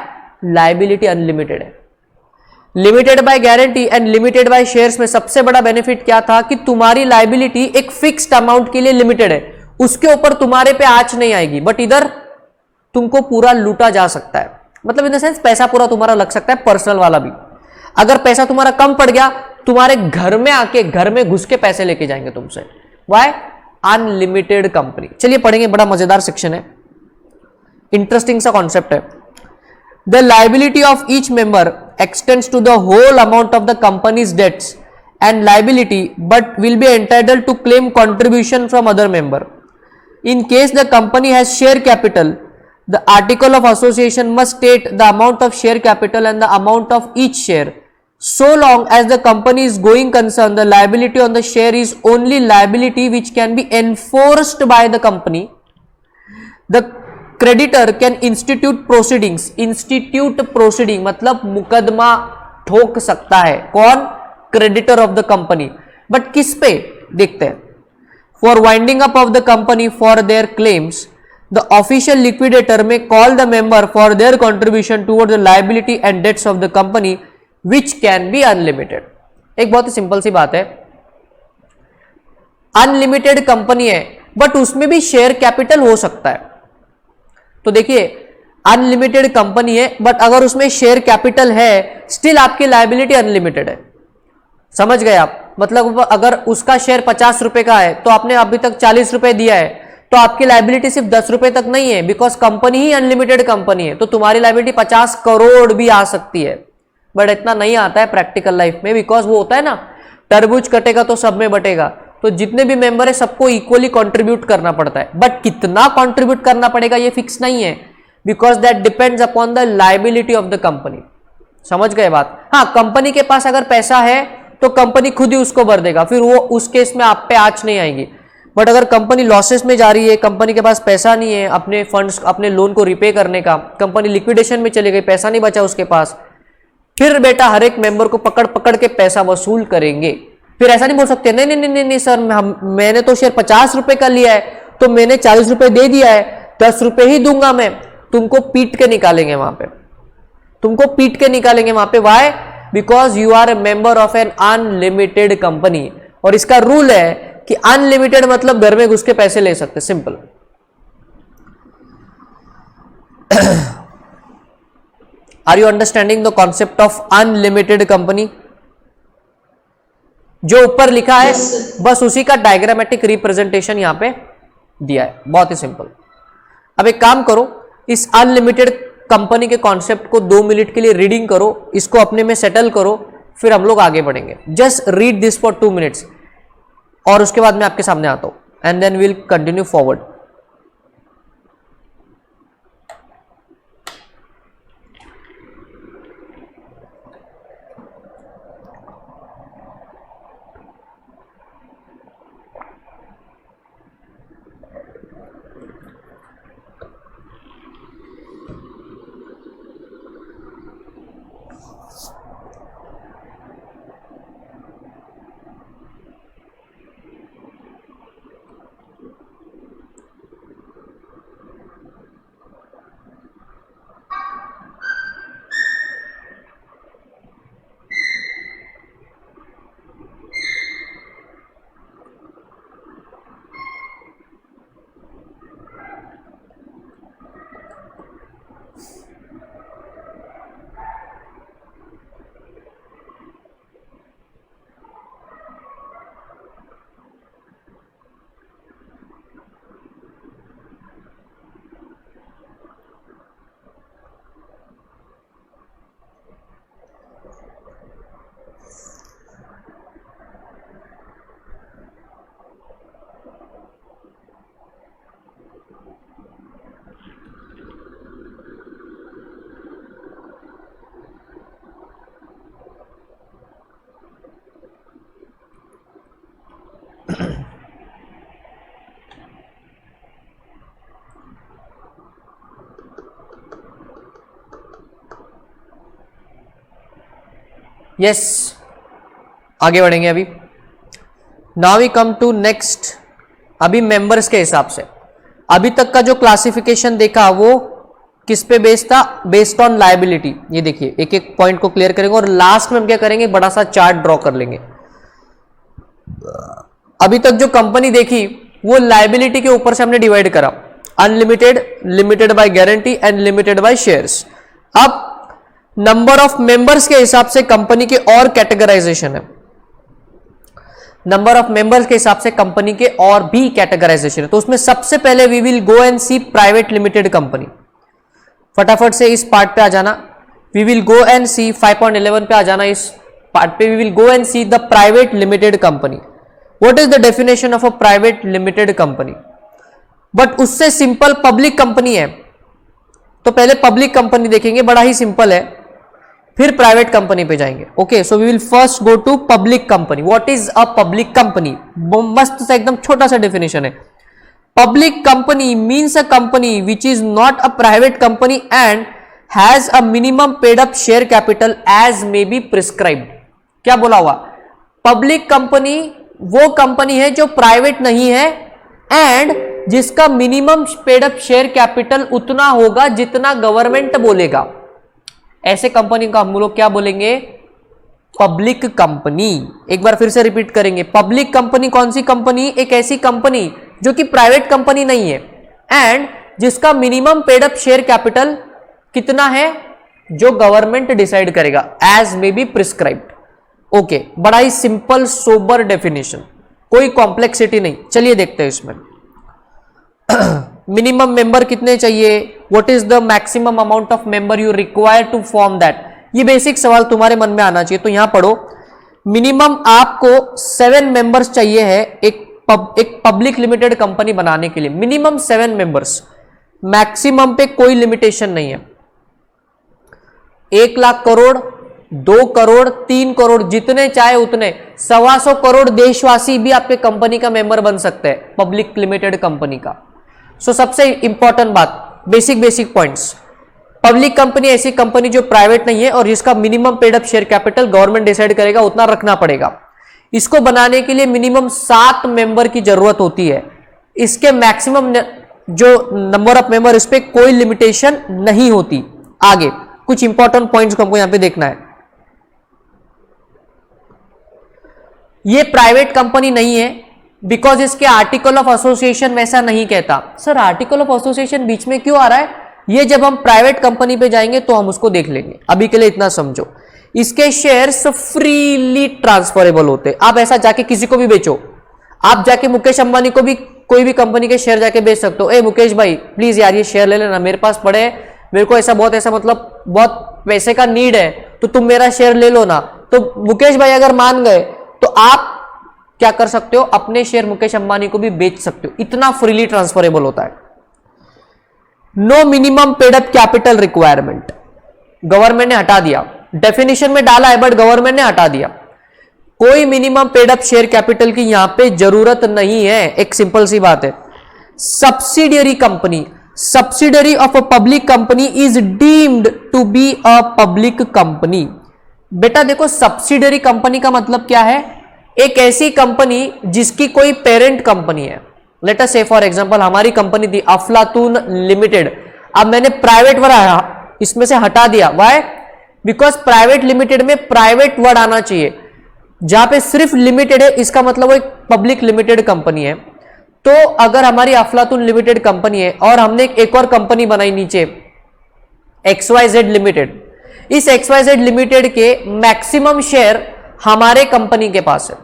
लायबिलिटी अनलिमिटेड है। Limited by guarantee and limited by shares में सबसे बड़ा बेनिफिट क्या था कि तुम्हारी लायबिलिटी एक फिक्स्ड अमाउंट के लिए लिमिटेड है, उसके ऊपर तुम्हारे पे आंच नहीं आएगी। बट इधर तुमको पूरा लूटा जा सकता है, मतलब इन द सेंस पैसा पूरा तुम्हारा लग सकता है, पर्सनल वाला भी। अगर पैसा तुम्हारा कम पड़ गया, तुम्हारे घर में आके घर में घुस के पैसे लेके जाएंगे तुमसे। वाई? Unlimited company. चलिए पढ़ेंगे, बड़ा मजेदार सेक्शन है, इंटरेस्टिंग सा कॉन्सेप्ट है। The liability of each member extends to the whole amount of the company's debts and liability, but will be entitled to claim contribution from other member. In case the company has share capital, the article of association must state the amount of share capital and the amount of each share. So long as the company is going concern, the liability on the share is only liability which can be enforced by the company. The creditor can institute proceedings. Institute proceeding मतलब मुकदमा ठोक सकता है। कौन? Creditor of the company. But किस पे? देखते हैं। For winding up of the company for their claims, the official liquidator may call the member for their contribution towards the liability and debts of the company, which can be unlimited. एक बहुत ही simple सी बात है, unlimited company है but उसमें भी share capital हो सकता है। तो देखिए अनलिमिटेड कंपनी है बट अगर उसमें शेयर कैपिटल है, स्टिल आपकी लायबिलिटी अनलिमिटेड है। समझ गए आप? मतलब अगर उसका शेयर 50 रुपए का है तो आपने अभी तक 40 रुपए दिया है, तो आपकी लायबिलिटी सिर्फ 10 रुपए तक नहीं है, because company he unlimited company है। तो तुम्हारी लायबिलिटी 50 करोड़ भी आ सकती है, बट इतना नहीं आता है प्रैक्टिकल लाइफ में, बिकॉज वो होता है ना, तरबूज कटेगा तो सब में बटेगा। तो जितने भी मेंबर है सबको इक्वली कंट्रीब्यूट करना पड़ता है, बट कितना कंट्रीब्यूट करना पड़ेगा ये फिक्स नहीं है, because that depends upon the liability of the company. समझ गए बात? हाँ, कंपनी के पास अगर पैसा है तो कंपनी खुद ही उसको भर देगा, फिर वो उस केस में आप पे आंच नहीं आएगी। बट अगर कंपनी लॉसेस में जा रही है, कंपनी के पास पैसा नहीं है अपने फंड्स, अपने लोन को रिपे करने का, कंपनी लिक्विडेशन में चली गई, पैसा नहीं बचा उसके पास, फिर बेटा हर एक मेंबर को पकड़ पकड़ के पैसा वसूल करेंगे। फिर ऐसा नहीं बोल सकते नहीं नहीं नहीं नहीं सर, मैंने तो शेयर 50 रुपए का लिया है तो मैंने 40 रुपए दे दिया है, 10 रुपए ही दूंगा मैं। तुमको पीट के निकालेंगे वहां पे, तुमको पीट के निकालेंगे वहां पे। Why? Because you are a member of an unlimited company, और इसका रूल है कि अनलिमिटेड मतलब घर में घुस के पैसे ले सकते, simple. Are you understanding the concept of unlimited company? जो ऊपर लिखा है बस उसी का डायग्रामेटिक रिप्रेजेंटेशन यहां पे दिया है, बहुत ही सिंपल। अब एक काम करो, इस अनलिमिटेड कंपनी के कॉन्सेप्ट को 2 मिनट के लिए रीडिंग करो, इसको अपने में सेटल करो, फिर हम लोग आगे बढ़ेंगे। Just read this for 2 minutes और उसके बाद मैं आपके सामने आता हूं and then will continue forward. Yes, आगे बढ़ेंगे अभी। Now we come to next. अभी मेंबर्स के हिसाब से अभी तक का जो क्लासिफिकेशन देखा वो किस पे बेस्ड था? Based on liability. ये देखिए एक एक पॉइंट को क्लियर करेंगे और लास्ट में हम क्या करेंगे, बड़ा सा चार्ट ड्रॉ कर लेंगे। अभी तक जो कंपनी देखी वो लायबिलिटी के ऊपर से हमने डिवाइड करा, unlimited, limited by guarantee and limited by shares. अब नंबर ऑफ मेंबर्स के हिसाब से कंपनी के और कैटेगराइजेशन है, नंबर ऑफ मेंबर्स के हिसाब से कंपनी के और भी कैटेगराइजेशन है। तो उसमें सबसे पहले we will go and see private limited company. फटाफट से इस पार्ट पे आ जाना, we will go and see 5.11 पे आ जाना। इस पार्ट पे we will go and see the private limited company. What is the definition of a private limited company? But उससे सिंपल पब्लिक कंपनी है, तो पहले पब्लिक कंपनी देखेंगे, बड़ा ही सिंपल है, फिर प्राइवेट कंपनी पे जाएंगे। Okay, so we will first go to public company. What is a public company? मस्त सा एकदम छोटा सा डेफिनेशन है। Public company means a company which is not a private company and has a minimum paid up share capital as may be prescribed. क्या बोला हुआ? Public company वो कंपनी है जो प्राइवेट नहीं है एंड जिसका minimum paid up share capital उतना होगा जितना गवर्नमेंट बोलेगा। ऐसे कंपनी का हम लोग क्या बोलेंगे? Public company. एक बार फिर से रिपीट करेंगे, पब्लिक कंपनी कौन सी कंपनी? एक ऐसी कंपनी जो कि प्राइवेट कंपनी नहीं है एंड जिसका minimum paid up share capital कितना है जो गवर्नमेंट डिसाइड करेगा, as may be prescribed. Okay, बड़ा ही सिंपल सोबर डेफिनेशन, कोई कॉम्प्लेक्सिटी नहीं। चलिए देखते हैं इसमें मिनिमम मेंबर कितने चाहिए, what is the maximum amount of member you require to form that. ये बेसिक सवाल तुम्हारे मन में आना चाहिए। तो यहां पढ़ो, मिनिमम आपको 7 मेंबर्स चाहिए है एक पब्लिक लिमिटेड कंपनी बनाने के लिए। मिनिमम 7 मेंबर्स, मैक्सिमम पे कोई लिमिटेशन नहीं है। 1 लाख करोड़, 2 करोड़, 3 करोड़, जितने चाहे उतने, 125 करोड़ देशवासी भी आपके कंपनी का मेंबर बन सकते हैं, पब्लिक लिमिटेड कंपनी का। सो सबसे इंपॉर्टेंट बात, बेसिक पॉइंट्स, पब्लिक कंपनी ऐसी कंपनी जो प्राइवेट नहीं है और जिसका minimum paid up share capital government decide करेगा उतना रखना पड़ेगा। इसको बनाने के लिए मिनिमम 7 मेंबर की जरूरत होती है। इसके मैक्सिमम जो नंबर ऑफ मेंबर, इस पे कोई लिमिटेशन नहीं होती। आगे कुछ इंपॉर्टेंट पॉइंट्स को हमको यहां पे देखना है। ये प्राइवेट कंपनी नहीं है बिकॉज इसके आर्टिकल ऑफ एसोसिएशन वैसा नहीं कहता। सर आर्टिकल ऑफ एसोसिएशन बीच में क्यों आ रहा है? ये जब हम प्राइवेट कंपनी पे जाएंगे तो हम उसको देख लेंगे, अभी के लिए इतना समझो। इसके शेयर्स फ्रीली ट्रांसफरेबल होते। आप ऐसा जाके किसी को भी बेचो, आप जाके मुकेश अंबानी को भी कोई भी कंपनी के शेयर जाके बेच सकते हो। ए मुकेश भाई प्लीज यार ये शेयर ले लेना, मेरे पास पड़े हैं, मेरे को ऐसा मतलब बहुत पैसे का नीड है, तो तुम मेरा शेयर ले लो ना। तो मुकेश भाई अगर मान गए तो आप क्या कर सकते हो, अपने शेयर मुकेश अंबानी को भी बेच सकते हो। इतना फ्रीली ट्रांसफरेबल होता है। No minimum paid up capital requirement, government ने हटा दिया। डेफिनेशन में डाला है बट गवर्नमेंट ने हटा दिया। कोई minimum paid up share capital की यहां पे जरूरत नहीं है। एक सिंपल सी बात है। Subsidiary company, subsidiary of a public company is deemed to be a public company. बेटा देखो, सब्सिडियरी कंपनी का मतलब क्या है? एक ऐसी कंपनी जिसकी कोई पेरेंट कंपनी है। लेट अस से फॉर एग्जांपल हमारी कंपनी थी अफलातून लिमिटेड, अब मैंने प्राइवेट वर्ड इसमें से हटा दिया। व्हाई? बिकॉज प्राइवेट लिमिटेड में प्राइवेट वर्ड आना चाहिए। जहां पे सिर्फ लिमिटेड है इसका मतलब वो एक पब्लिक लिमिटेड कंपनी है। तो अगर हमारी अफलातून लिमिटेड कंपनी है और हमने एक और कंपनी बनाई नीचे XYZ लिमिटेड, इस XYZ लिमिटेड के मैक्सिमम शेयर हमारे कंपनी के पास है।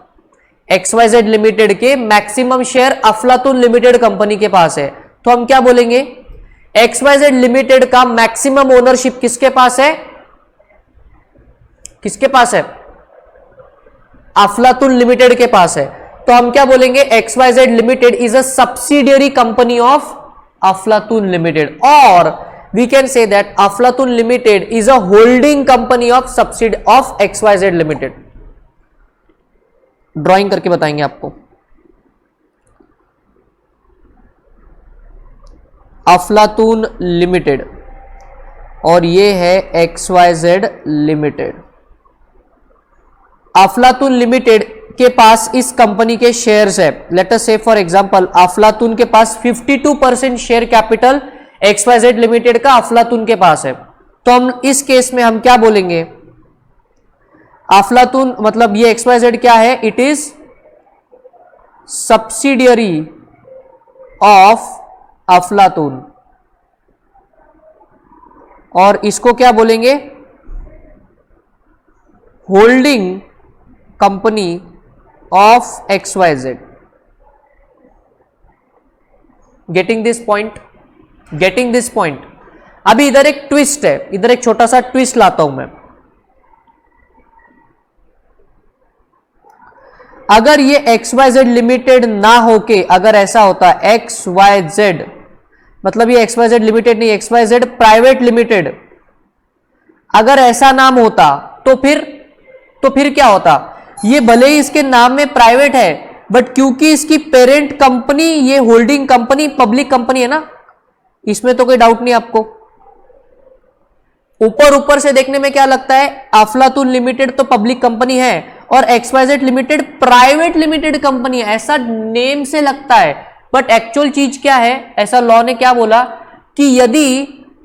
XYZ लिमिटेड के मैक्सिमम शेयर अफलातून लिमिटेड कंपनी के पास है। तो हम क्या बोलेंगे? XYZ लिमिटेड का मैक्सिमम ओनरशिप किसके पास है? किसके पास है? अफलातून लिमिटेड के पास है। तो हम क्या बोलेंगे, XYZ limited is a subsidiary company of अफलातून लिमिटेड, और वी कैन से दैट अफलातून limited is a holding company of subsidy of XYZ limited. Drawing करके बताएंगे आपको। अफलातून लिमिटेड और ये है XYZ लिमिटेड। अफलातून लिमिटेड के पास इस कंपनी के शेयर्स है, लेट अस से फॉर एग्जांपल अफलातून के पास 52% शेयर कैपिटल XYZ लिमिटेड का अफलातून के पास है। तो हम इस केस में हम क्या बोलेंगे, अफलातून मतलब ये XYZ क्या है, इट इज सब्सिडियरी ऑफ अफलातून, और इसको क्या बोलेंगे, holding company of XYZ। Getting this point, getting this point. अभी इधर एक ट्विस्ट है, इधर एक छोटा सा ट्विस्ट लाता हूं मैं। अगर ये XYZ लिमिटेड ना होके अगर ऐसा होता XYZ, मतलब ये XYZ लिमिटेड नहीं, XYZ प्राइवेट लिमिटेड, अगर ऐसा नाम होता तो फिर क्या होता, ये भले ही इसके नाम में प्राइवेट है, बट क्योंकि इसकी पेरेंट कंपनी ये होल्डिंग कंपनी पब्लिक कंपनी है ना, इसमें तो कोई डाउट नहीं आपको। ऊपर से देखने में क्या लगता है, अफलातून लिमिटेड तो पब्लिक कंपनी है और XYZ limited private limited company है, ऐसा नेम से लगता है, बट एक्चुअल चीज क्या है, ऐसा लॉ ने क्या बोला कि यदि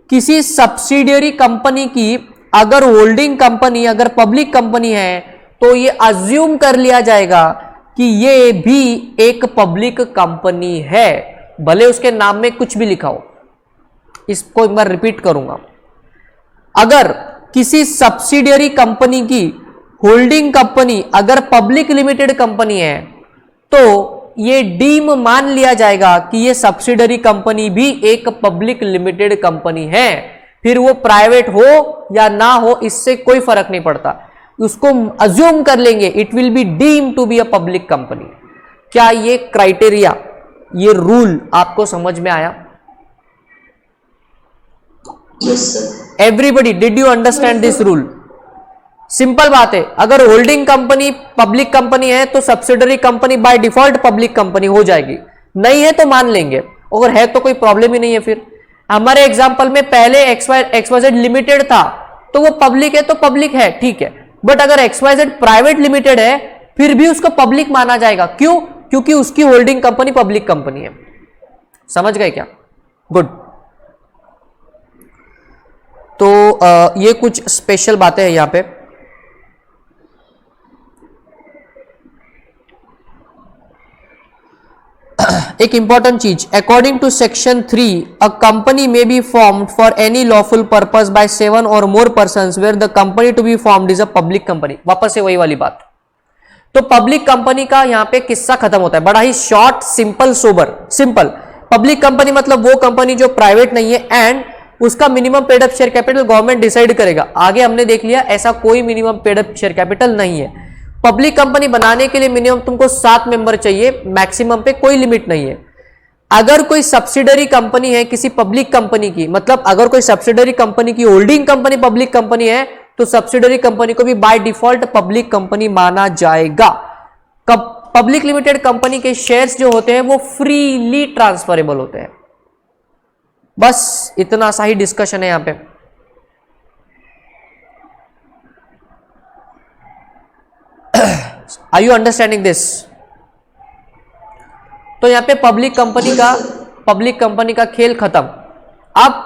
किसी सब्सिडियरी कंपनी की अगर होल्डिंग कंपनी अगर पब्लिक कंपनी है तो ये अज्यूम कर लिया जाएगा कि ये भी एक पब्लिक कंपनी है, भले उसके नाम में कुछ भी लिखा हो। इसको एक बार रिपीट करूंगा, अगर किसी सब्सिडियरी कंपनी की होल्डिंग कंपनी अगर पब्लिक लिमिटेड कंपनी है तो ये डीम मान लिया जाएगा कि ये सब्सिडियरी कंपनी भी एक पब्लिक लिमिटेड कंपनी है, फिर वो प्राइवेट हो या ना हो इससे कोई फर्क नहीं पड़ता, उसको अज्यूम कर लेंगे, it will be deem to be a public company. क्या ये क्राइटेरिया, ये रूल आपको समझ में आया? Yes, sir. Everybody, did you understand this rule? Simple बात है, अगर होल्डिंग कंपनी पब्लिक कंपनी है तो subsidiary company by default public company हो जाएगी, नहीं है तो मान लेंगे, अगर है तो कोई प्रॉब्लम ही नहीं है। फिर हमारे एग्जांपल में पहले XYZ लिमिटेड था तो वो पब्लिक है तो पब्लिक है, ठीक है, बट अगर XYZ प्राइवेट लिमिटेड है फिर भी उसको पब्लिक माना जाएगा। क्यों? क्योंकि उसकी होल्डिंग कंपनी पब्लिक कंपनी है। समझ गए क्या? गुड। तो ये कुछ स्पेशल बातें हैं यहां पे। एक इंपॉर्टेंट चीज, according to section 3 a company may be formed for any lawful purpose by 7 और more persons where the company to be formed is a public company. वापस से वही वाली बात, तो पब्लिक कंपनी का यहां पे किस्सा खत्म होता है, बड़ा ही short, simple, sober. Simple, public company मतलब वो कंपनी जो प्राइवेट नहीं है एंड उसका minimum paid up share capital government decide करेगा। आगे हमने देख लिया ऐसा कोई minimum paid up share capital नहीं है। पब्लिक कंपनी बनाने के लिए मिनिमम तुमको 7 मेंबर चाहिए, मैक्सिमम पे कोई लिमिट नहीं है। अगर कोई सब्सिडरी कंपनी है किसी पब्लिक कंपनी की, मतलब अगर कोई सब्सिडरी कंपनी की होल्डिंग कंपनी पब्लिक कंपनी है तो सब्सिडरी कंपनी को भी बाय डिफॉल्ट पब्लिक कंपनी माना जाएगा। पब्लिक लिमिटेड कंपनी के शेयर्स जो होते हैं वो फ्रीली ट्रांसफरेबल होते हैं। बस इतना सा ही डिस्कशन है यहां पे। Are you understanding this? तो यहां पे पब्लिक कंपनी का खेल खत्म। अब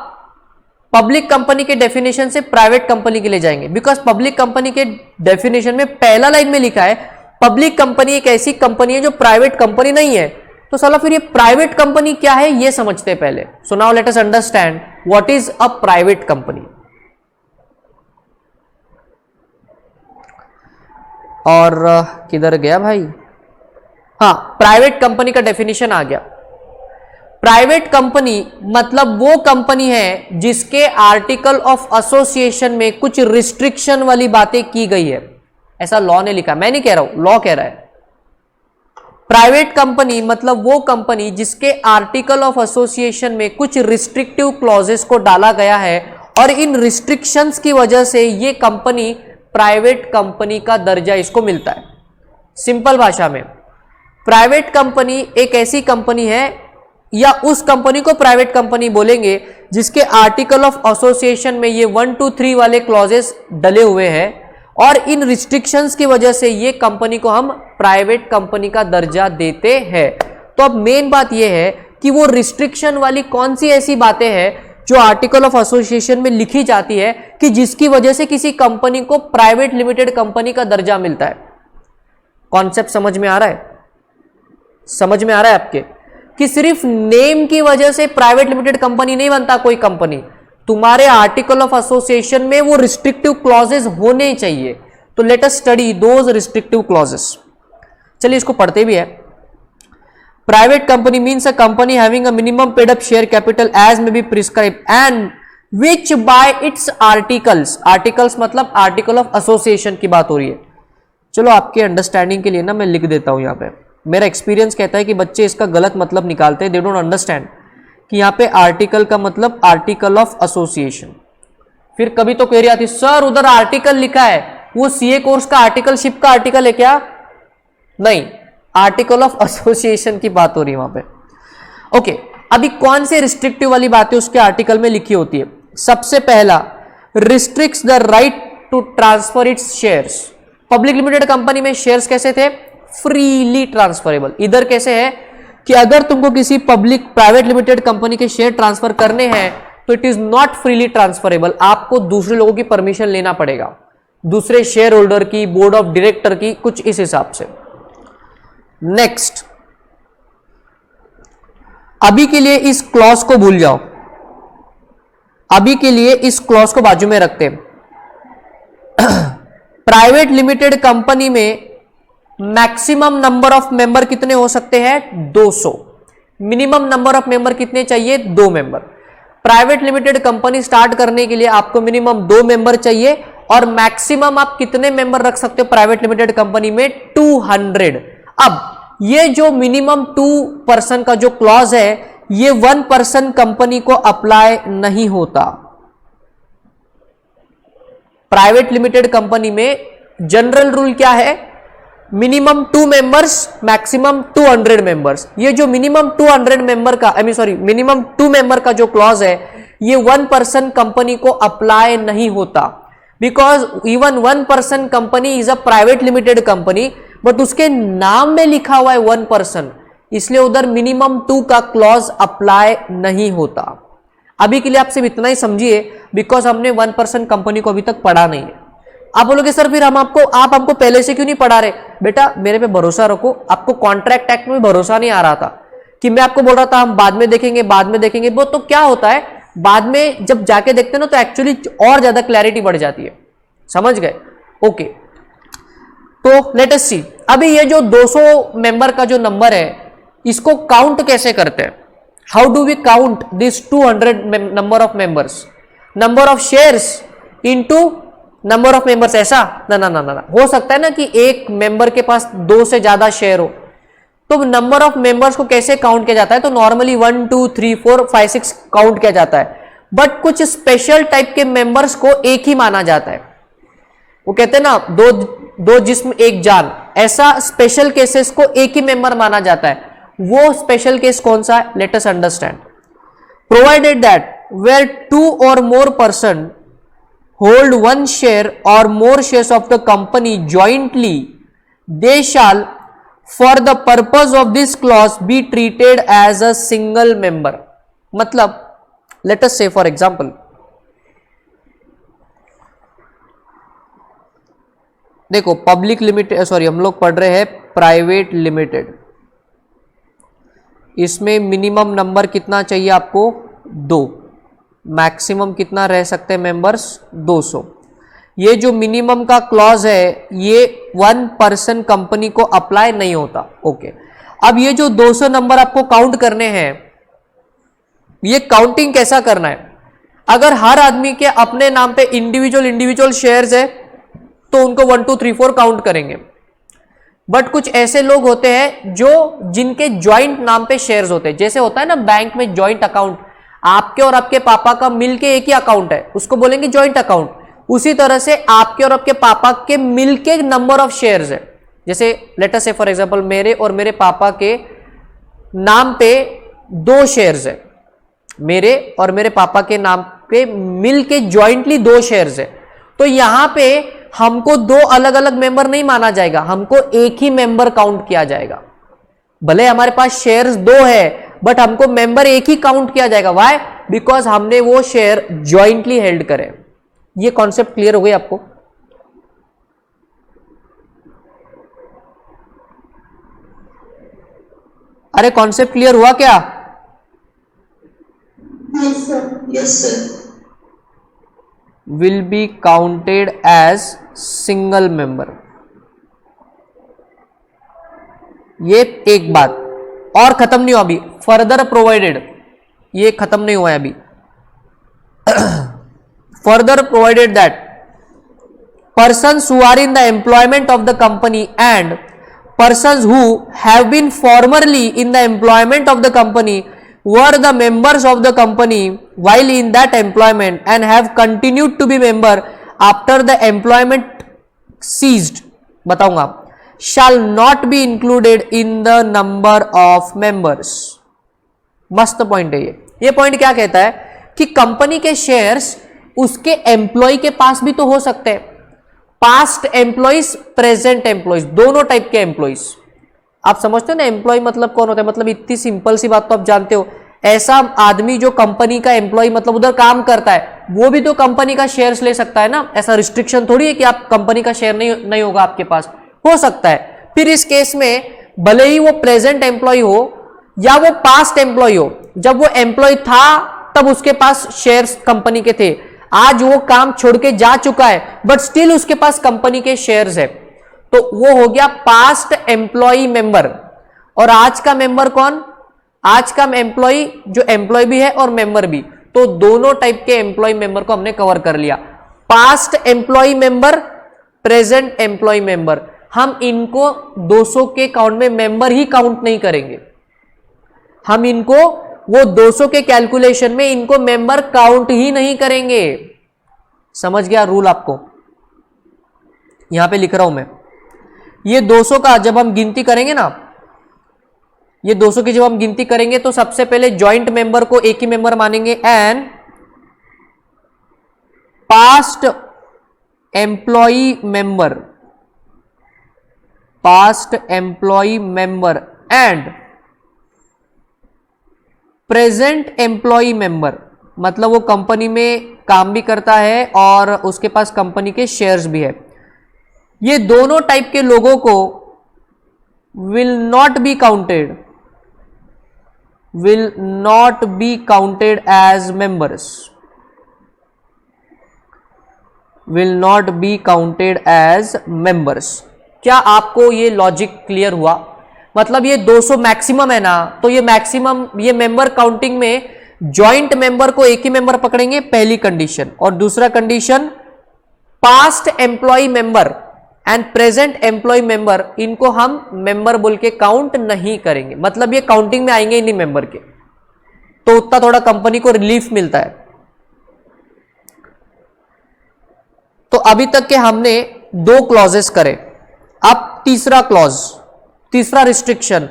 पब्लिक कंपनी के डेफिनेशन से प्राइवेट कंपनी के लिए जाएंगे, बिकॉज पब्लिक कंपनी के डेफिनेशन में पहला लाइन में लिखा है पब्लिक कंपनी एक ऐसी कंपनी है जो प्राइवेट कंपनी नहीं है। तो साला फिर ये प्राइवेट कंपनी क्या है ये समझते हैं पहले। So now let us understand what is a private company. और किधर गया भाई? हाँ, प्राइवेट कंपनी का डेफिनेशन आ गया। प्राइवेट कंपनी मतलब वो कंपनी है जिसके आर्टिकल ऑफ एसोसिएशन में कुछ रिस्ट्रिक्शन वाली बातें की गई है। ऐसा लॉ ने लिखा, मैं नहीं कह रहा हूं, लॉ कह रहा है। प्राइवेट कंपनी मतलब वो कंपनी जिसके आर्टिकल ऑफ एसोसिएशन में कुछ रिस्ट्रिक्टिव क्लॉजेस को डाला गया है और इन रिस्ट्रिक्शंस की वजह से ये कंपनी प्राइवेट कंपनी का दर्जा इसको मिलता है। सिंपल भाषा में प्राइवेट कंपनी एक ऐसी कंपनी है या उस कंपनी को प्राइवेट कंपनी बोलेंगे जिसके आर्टिकल ऑफ एसोसिएशन में ये 1, 2, 3 वाले क्लॉजेस डले हुए हैं और इन रिस्ट्रिक्शंस की वजह से ये कंपनी को हम प्राइवेट कंपनी का दर्जा देते हैं। तो अब मेन बात यह है कि वो रिस्ट्रिक्शन वाली कौन सी ऐसी बातें हैं जो आर्टिकल ऑफ एसोसिएशन में लिखी जाती है कि जिसकी वजह से किसी कंपनी को प्राइवेट लिमिटेड कंपनी का दर्जा मिलता है। कॉन्सेप्ट समझ में आ रहा है? समझ में आ रहा है आपके कि सिर्फ नेम की वजह से प्राइवेट लिमिटेड कंपनी नहीं बनता कोई कंपनी, तुम्हारे आर्टिकल ऑफ एसोसिएशन में वो रिस्ट्रिक्टिव क्लॉजेस होने चाहिए। तो let us study those restrictive clauses. चलिए इसको पढ़ते भी है। Private company means a company having a minimum paid up share capital as may be prescribe and which by its articles, articles मतलब आर्टिकल ऑफ एसोसिएशन की बात हो रही है। चलो आपके अंडरस्टैंडिंग के लिए ना मैं लिख देता हूं यहां पे। मेरा एक्सपीरियंस कहता है कि बच्चे इसका गलत मतलब निकालते हैं, दे डोंट अंडरस्टैंड कि यहाँ पे आर्टिकल का मतलब आर्टिकल ऑफ एसोसिएशन। फिर कभी तो क्वेरी आती सर उधर आर्टिकल लिखा है, वो सीए कोर्स का आर्टिकलशिप का आर्टिकल है क्या? नहीं, आर्टिकल ऑफ एसोसिएशन की बात हो रही है वहां पे। ओके, अभी कौन से रिस्ट्रिक्टिव वाली बातें उसके आर्टिकल में लिखी होती है? सबसे पहला, restricts the right to transfer its shares. Public limited company में शेयर्स कैसे थे? Freely transferable. इधर कैसे है कि अगर तुमको किसी पब्लिक प्राइवेट लिमिटेड कंपनी के शेयर ट्रांसफर करने हैं तो it is not freely transferable, आपको दूसरे लोगों की परमिशन लेना पड़ेगा, दूसरे शेयर होल्डर की, बोर्ड ऑफ डायरेक्टर की, कुछ इस हिसाब से। नेक्स्ट, अभी के लिए इस क्लॉज को भूल जाओ, अभी के लिए इस क्लॉज को बाजू में रखते हैं। प्राइवेट लिमिटेड कंपनी में मैक्सिमम नंबर ऑफ मेंबर कितने हो सकते हैं? 200। मिनिमम नंबर ऑफ मेंबर कितने चाहिए? 2 member. Private limited company start करने के लिए आपको मिनिमम 2 मेंबर चाहिए और मैक्सिमम आप कितने मेंबर रख सकते हो प्राइवेट लिमिटेड कंपनी में? 200। अब ये जो मिनिमम 2 पर्सन का जो क्लॉज है ये 1 पर्सन कंपनी को अप्लाई नहीं होता। प्राइवेट लिमिटेड कंपनी में जनरल रूल क्या है? Minimum 2 members, maximum 200 members. ये जो मिनिमम 200 मेंबर का मिनिमम 2 मेंबर का जो क्लॉज है ये 1 पर्सन कंपनी को अप्लाई नहीं होता, because even 1 person company is a private limited company but उसके नाम में लिखा हुआ है 1 पर्सन, इसलिए उधर मिनिमम 2 का क्लॉज अप्लाई नहीं होता। अभी के लिए आप सिर्फ इतना ही समझिए बिकॉज हमने 1 पर्सन कंपनी को अभी तक पढ़ा नहीं है। आप बोलोगे सर फिर आप हमको पहले से क्यों नहीं पढ़ा रहे? बेटा मेरे पे भरोसा रखो, आपको कॉन्ट्रैक्ट एक्ट में भरोसा नहीं आ रहा था कि मैं आपको बोल रहा था हम बाद में देखेंगे, बाद में देखेंगे। वो तो क्या होता है बाद में जब जाके देखते हैं ना तो एक्चुअली और ज्यादा क्लैरिटी बढ़ जाती है। समझ गए? ओके, तो लेट अस सी। अभी ये जो 200 मेंबर का जो नंबर है इसको काउंट कैसे करते हैं? How do we count this 200 number of members? Number of shares into number of members, ऐसा ना। हो सकता है ना कि एक मेंबर के पास 2 से ज्यादा शेयर हो, तो नंबर ऑफ मेंबर्स को कैसे काउंट किया जाता है? तो नॉर्मली 1, 2, 3, 4, 5, 6 काउंट किया जाता है, बट कुछ स्पेशल टाइप के मेंबर्स को एक ही माना जाता है। वो कहते हैं ना दो जिस्म एक जान, ऐसा स्पेशल केसेस को एक ही मेंबर माना जाता है। वो स्पेशल केस कौन सा है? Let us understand. Provided that where 2 or more person hold 1 share or more shares of the company jointly, they shall for the purpose of this clause be treated as a single member। मतलब let us say for example, देखो public limited, sorry हम लोग पढ़ रहे हैं private limited, इसमें minimum number कितना चाहिए आपको? 2। मैक्सिमम कितना रह सकते हैं मेंबर्स? 200। ये जो मिनिमम का क्लॉज है ये 1 पर्सन कंपनी को अप्लाई नहीं होता। ओके, अब ये जो 200 नंबर आपको काउंट करने हैं ये काउंटिंग कैसा करना है? अगर हर आदमी के अपने नाम पे इंडिविजुअल शेयर्स है तो उनको 1, 2, 3, 4 काउंट करेंगे। बट कुछ ऐसे लोग होते हैं जो जिनके ज्वाइंट नाम पे शेयर्स होते हैं, जैसे होता है ना बैंक में ज्वाइंट अकाउंट, आपके और आपके पापा का मिलके एक ही अकाउंट है, उसको बोलेंगे ज्वाइंट अकाउंट। उसी तरह से आपके और आपके पापा के मिलके नंबर ऑफ शेयर्स है। जैसे लेट अस से फॉर एग्जांपल मेरे और मेरे पापा के नाम पे 2 शेयर्स है, मेरे और मेरे पापा के नाम पे मिलके ज्वाइंटली 2 शेयर्स है। तो यहां पे हमको 2 अलग अलग मेंबर नहीं माना जाएगा, हमको एक ही मेंबर काउंट किया जाएगा। भले हमारे पास शेयर्स 2 है बट हमको मेंबर एक ही काउंट किया जाएगा। व्हाई? बिकॉज हमने वो शेयर ज्वाइंटली हेल्ड करे। ये कॉन्सेप्ट क्लियर हो गई आपको? अरे कॉन्सेप्ट क्लियर हुआ क्या? Yes, sir. Yes, sir. Will be counted as single member। ये एक बात और खत्म नहीं हुआ अभी, फर्दर प्रोवाइडेड, ये खत्म नहीं हुआ है अभी। Further provided that persons who are in the employment of the company and persons who have been formerly in the employment of the company were the members of the company while in that employment and have continued to be member after the employment ceased, बताऊंगा, shall not be included in the number of members। मस्त point है ये point क्या कहता है कि company के shares उसके एम्प्लॉय के पास भी तो हो सकते हैं, पास्ट एम्प्लॉइज प्रेजेंट एम्प्लॉइज, दोनों टाइप के एम्प्लॉइज। आप समझते हो ना एम्प्लॉय मतलब कौन होता है? मतलब इतनी सिंपल सी बात तो आप जानते हो, ऐसा आदमी जो कंपनी का एम्प्लॉय मतलब उधर काम करता है वो भी तो कंपनी का शेयर्स ले सकता है ना। ऐसा रिस्ट्रिक्शन थोड़ी है कि आप कंपनी का शेयर नहीं होगा आपके पास, हो सकता है। फिर इस केस में भले ही वो प्रेजेंट एम्प्लॉय हो या वो पास्ट एम्प्लॉय हो, जब वो एम्प्लॉय था तब उसके पास शेयर्स कंपनी के थे, आज वो काम छोड़ के जा चुका है बट स्टिल उसके पास कंपनी के शेयर्स है, तो वो हो गया पास्ट एम्प्लॉय मेंबर। और आज का मेंबर कौन? आज का एम्प्लॉय जो एम्प्लॉय भी है और मेंबर भी, तो दोनों टाइप के एम्प्लॉय मेंबर को हमने कवर कर लिया। Past employee member, present employee member, हम इनको 200 के काउंट में मेंबर ही काउंट नहीं करेंगे, हम इनको वो 200 के कैलकुलेशन में इनको मेंबर काउंट ही नहीं करेंगे। समझ गया रूल? आपको यहां पे लिख रहा हूं मैं, ये 200 का जब हम गिनती करेंगे ना, ये 200 की जब हम गिनती करेंगे तो सबसे पहले जॉइंट मेंबर को एक ही मेंबर मानेंगे and past employee member, past employee member and present employee member, मतलब वो कंपनी में काम भी करता है और उसके पास कंपनी के शेयर्स भी है। ये दोनों टाइप के लोगों को will not be counted, will not be counted as members, will not be counted as members. क्या आपको ये लॉजिक क्लियर हुआ? मतलब ये 200 मैक्सिमम है ना, तो ये मैक्सिमम ये मेंबर काउंटिंग में जॉइंट मेंबर को एक ही मेंबर पकड़ेंगे, पहली कंडीशन। और दूसरा condition past employee member and present employee member, इनको हम मेंबर बोल के काउंट नहीं करेंगे, मतलब ये काउंटिंग में आएंगे ही नहीं मेंबर के, तो उतना थोड़ा कंपनी को रिलीफ मिलता है। तो अभी तक के हमने 2 क्लॉजेस करे, अब तीसरा क्लॉज, तीसरा restriction,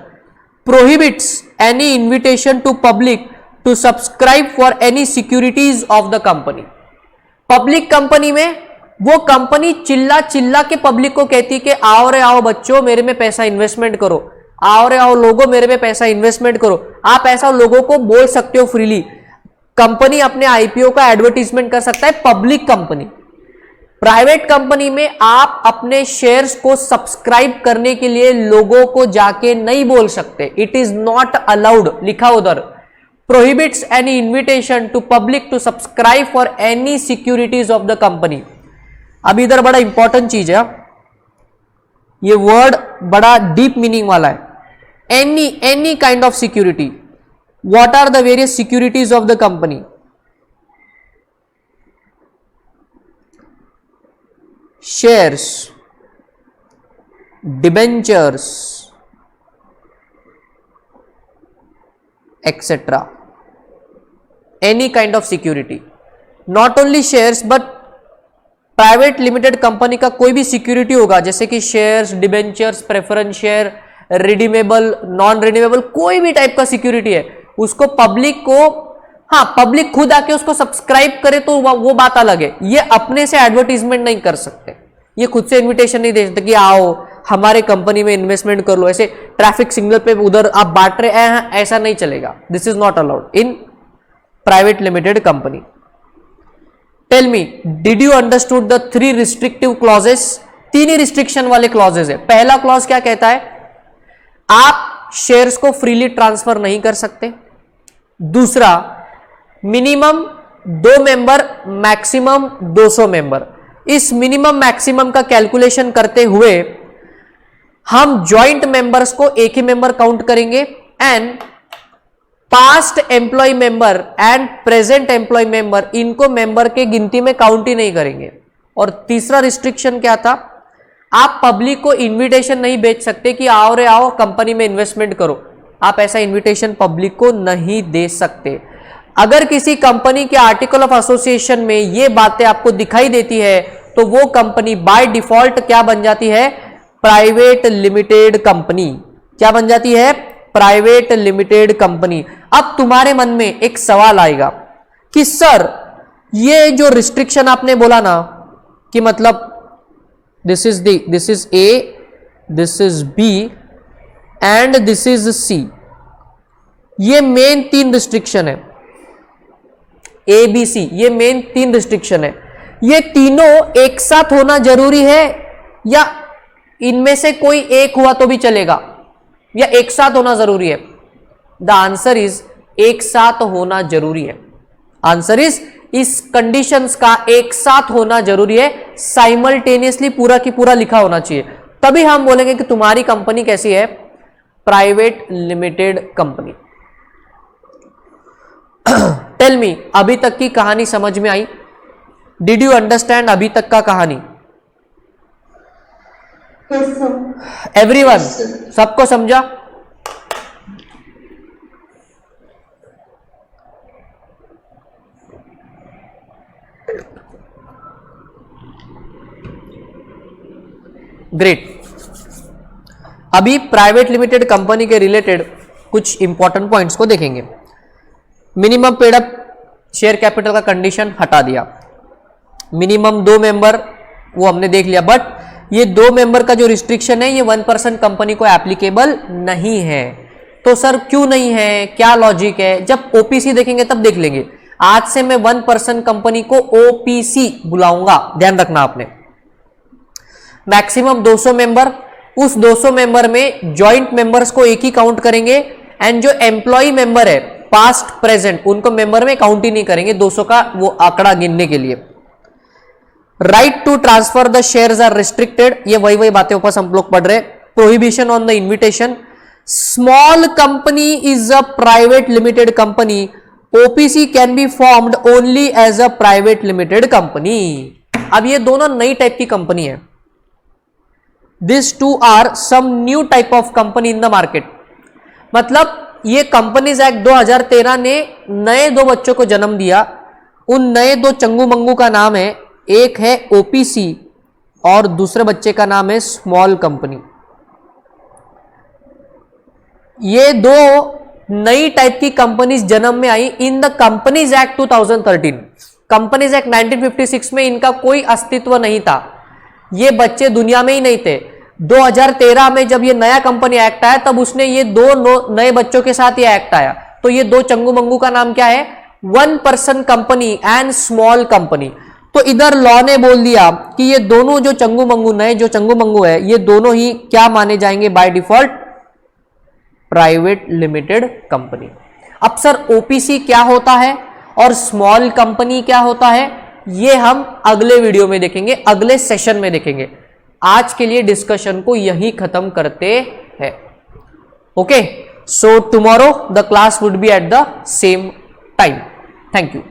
prohibits any invitation to public to subscribe for any securities of the company. Public company में वो कंपनी चिल्ला चिल्ला के पब्लिक को कहती कि आओ रे आओ बच्चों मेरे में पैसा इन्वेस्टमेंट करो, आओ रे आओ लोगों मेरे में पैसा इन्वेस्टमेंट करो। आप ऐसा लोगों को बोल सकते हो फ्रीली। कंपनी अपने आईपीओ का एडवर्टीजमेंट कर सकता है, पब्लिक कंपनी। प्राइवेट कंपनी में आप अपने शेयर्स को सब्सक्राइब करने के लिए लोगों को जाके नहीं बोल सकते, इट इज नॉट अलाउड, लिखा उधर, prohibits any invitation to public to subscribe for any securities of the company. अब इधर बड़ा इंपॉर्टेंट चीज है, ये वर्ड बड़ा डीप मीनिंग वाला है। Any kind of security, what are the various securities of the company? Shares, debentures etc. any kind of security, not only shares but private limited company का कोई भी सिक्योरिटी होगा, जैसे कि shares, debentures, preference share, redeemable, non redeemable, कोई भी type का security है, उसको पब्लिक को, हाँ पब्लिक खुद आके उसको सब्सक्राइब करे तो वो बात अलग है। ये अपने से एडवर्टीजमेंट नहीं कर सकते, ये खुद से इन्विटेशन नहीं दे सकते कि आओ हमारे कंपनी में इन्वेस्टमेंट कर लो, ऐसे ट्रैफिक सिग्नल पे उधर आप बांट रहे हैं, ऐसा नहीं चलेगा। This is not allowed in private limited company. Tell me, did you understood the 3 restrictive clauses? 3 ही रिस्ट्रिक्शन वाले क्लॉजेस है। पहला क्लॉज क्या कहता है? आप शेयर्स को फ्रीली ट्रांसफर नहीं कर सकते। दूसरा, मिनिमम 2 मेंबर, मैक्सिमम 200 मेंबर। इस मिनिमम मैक्सिमम का कैलकुलेशन करते हुए हम ज्वाइंट मेंबर्स को एक ही मेंबर काउंट करेंगे and past employee member and present employee member, इनको मेंबर के गिनती में काउंट ही नहीं करेंगे। और तीसरा रिस्ट्रिक्शन क्या था? आप पब्लिक को इनविटेशन नहीं भेज सकते कि आओ रे आओ कंपनी में इन्वेस्टमेंट करो। आप ऐसा इनविटेशन पब्लिक को नहीं दे सकते। अगर किसी कंपनी के आर्टिकल ऑफ एसोसिएशन में ये बातें आपको दिखाई देती है तो वो कंपनी बाय डिफॉल्ट क्या बन जाती है? Private limited company. क्या बन जाती है? Private limited company. अब तुम्हारे मन में एक सवाल आएगा कि सर ये जो रिस्ट्रिक्शन आपने बोला ना कि मतलब this is A, this is B and this is C, ये मेन 3 रिस्ट्रिक्शन है। ए बी सी, ये मेन 3 रिस्ट्रिक्शन है। ये तीनों एक साथ होना जरूरी है या इनमें से कोई एक हुआ तो भी चलेगा, या एक साथ होना जरूरी है? द आंसर इज एक साथ होना जरूरी है। आंसर इज इस कंडीशंस का एक साथ होना जरूरी है, साइमल्टेनियसली पूरा की पूरा लिखा होना चाहिए, तभी हम बोलेंगे कि तुम्हारी कंपनी कैसी है? Private limited company. Tell me, अभी तक की कहानी समझ में आई? डिड यू अंडरस्टैंड अभी तक का कहानी? एवरीवन, सबको समझा? ग्रेट। अभी प्राइवेट लिमिटेड कंपनी के रिलेटेड कुछ इंपॉर्टेंट पॉइंट्स को देखेंगे। Minimum paid up share capital का कंडीशन हटा दिया। मिनिमम 2 मेंबर वो हमने देख लिया, बट ये 2 मेंबर का जो रिस्ट्रिक्शन है ये 1% कंपनी को एप्लीकेबल नहीं है। तो सर क्यों नहीं है, क्या लॉजिक है? जब ओपीसी देखेंगे तब देख लेंगे। आज से मैं 1% कंपनी को ओपीसी बुलाऊंगा, ध्यान रखना आपने। मैक्सिमम 200 मेंबर, उस 200 मेंबर में ज्वाइंट मेंबर्स को एक ही काउंट करेंगे एंड जो एम्प्लॉय मेंबर है पास्ट प्रेजेंट उनको मेंबर में काउंट ही नहीं करेंगे 200 का वो आंकड़ा गिनने के लिए। Right to transfer the shares are restricted, ये वही बातें वापस हम लोग पढ़ रहे। Prohibition on the invitation. Small company is a private limited company, OPC can be formed only as a private limited company. अब ये दोनों नई टाइप की कंपनी है। This two are some new type of company in the market. मतलब ये companies act 2013 ने नए 2 बच्चों को जन्म दिया। उन नए 2 चंगू मंगू का नाम है, एक है ओपीसी और दूसरे बच्चे का नाम है स्मॉल कंपनी। ये 2 नई टाइप की कंपनीज जन्म में आई in the companies act 2013। Companies act 1956 में इनका कोई अस्तित्व नहीं था, ये बच्चे दुनिया में ही नहीं थे। 2013 में जब ये नया कंपनी एक्ट आया तब उसने ये 2 नए बच्चों के साथ ये एक्ट आया। तो ये 2 चंगू मंगू का नाम क्या है? 1% कंपनी एंड स्मॉल कंपनी। तो इधर लॉ ने बोल दिया कि ये दोनों जो चंगू मंगू, नए जो चंगू मंगू है, ये दोनों ही क्या माने जाएंगे by default? Private limited company. अब सर ओपीसी क्या होता है और स्मॉल कंपनी क्या होता है, ये हम अगले वीडियो में देखेंगे, अगले सेशन में देखेंगे। आज के लिए डिस्कशन को यहीं खत्म करते हैं। Okay, so tomorrow the class would be at the same time. Thank you.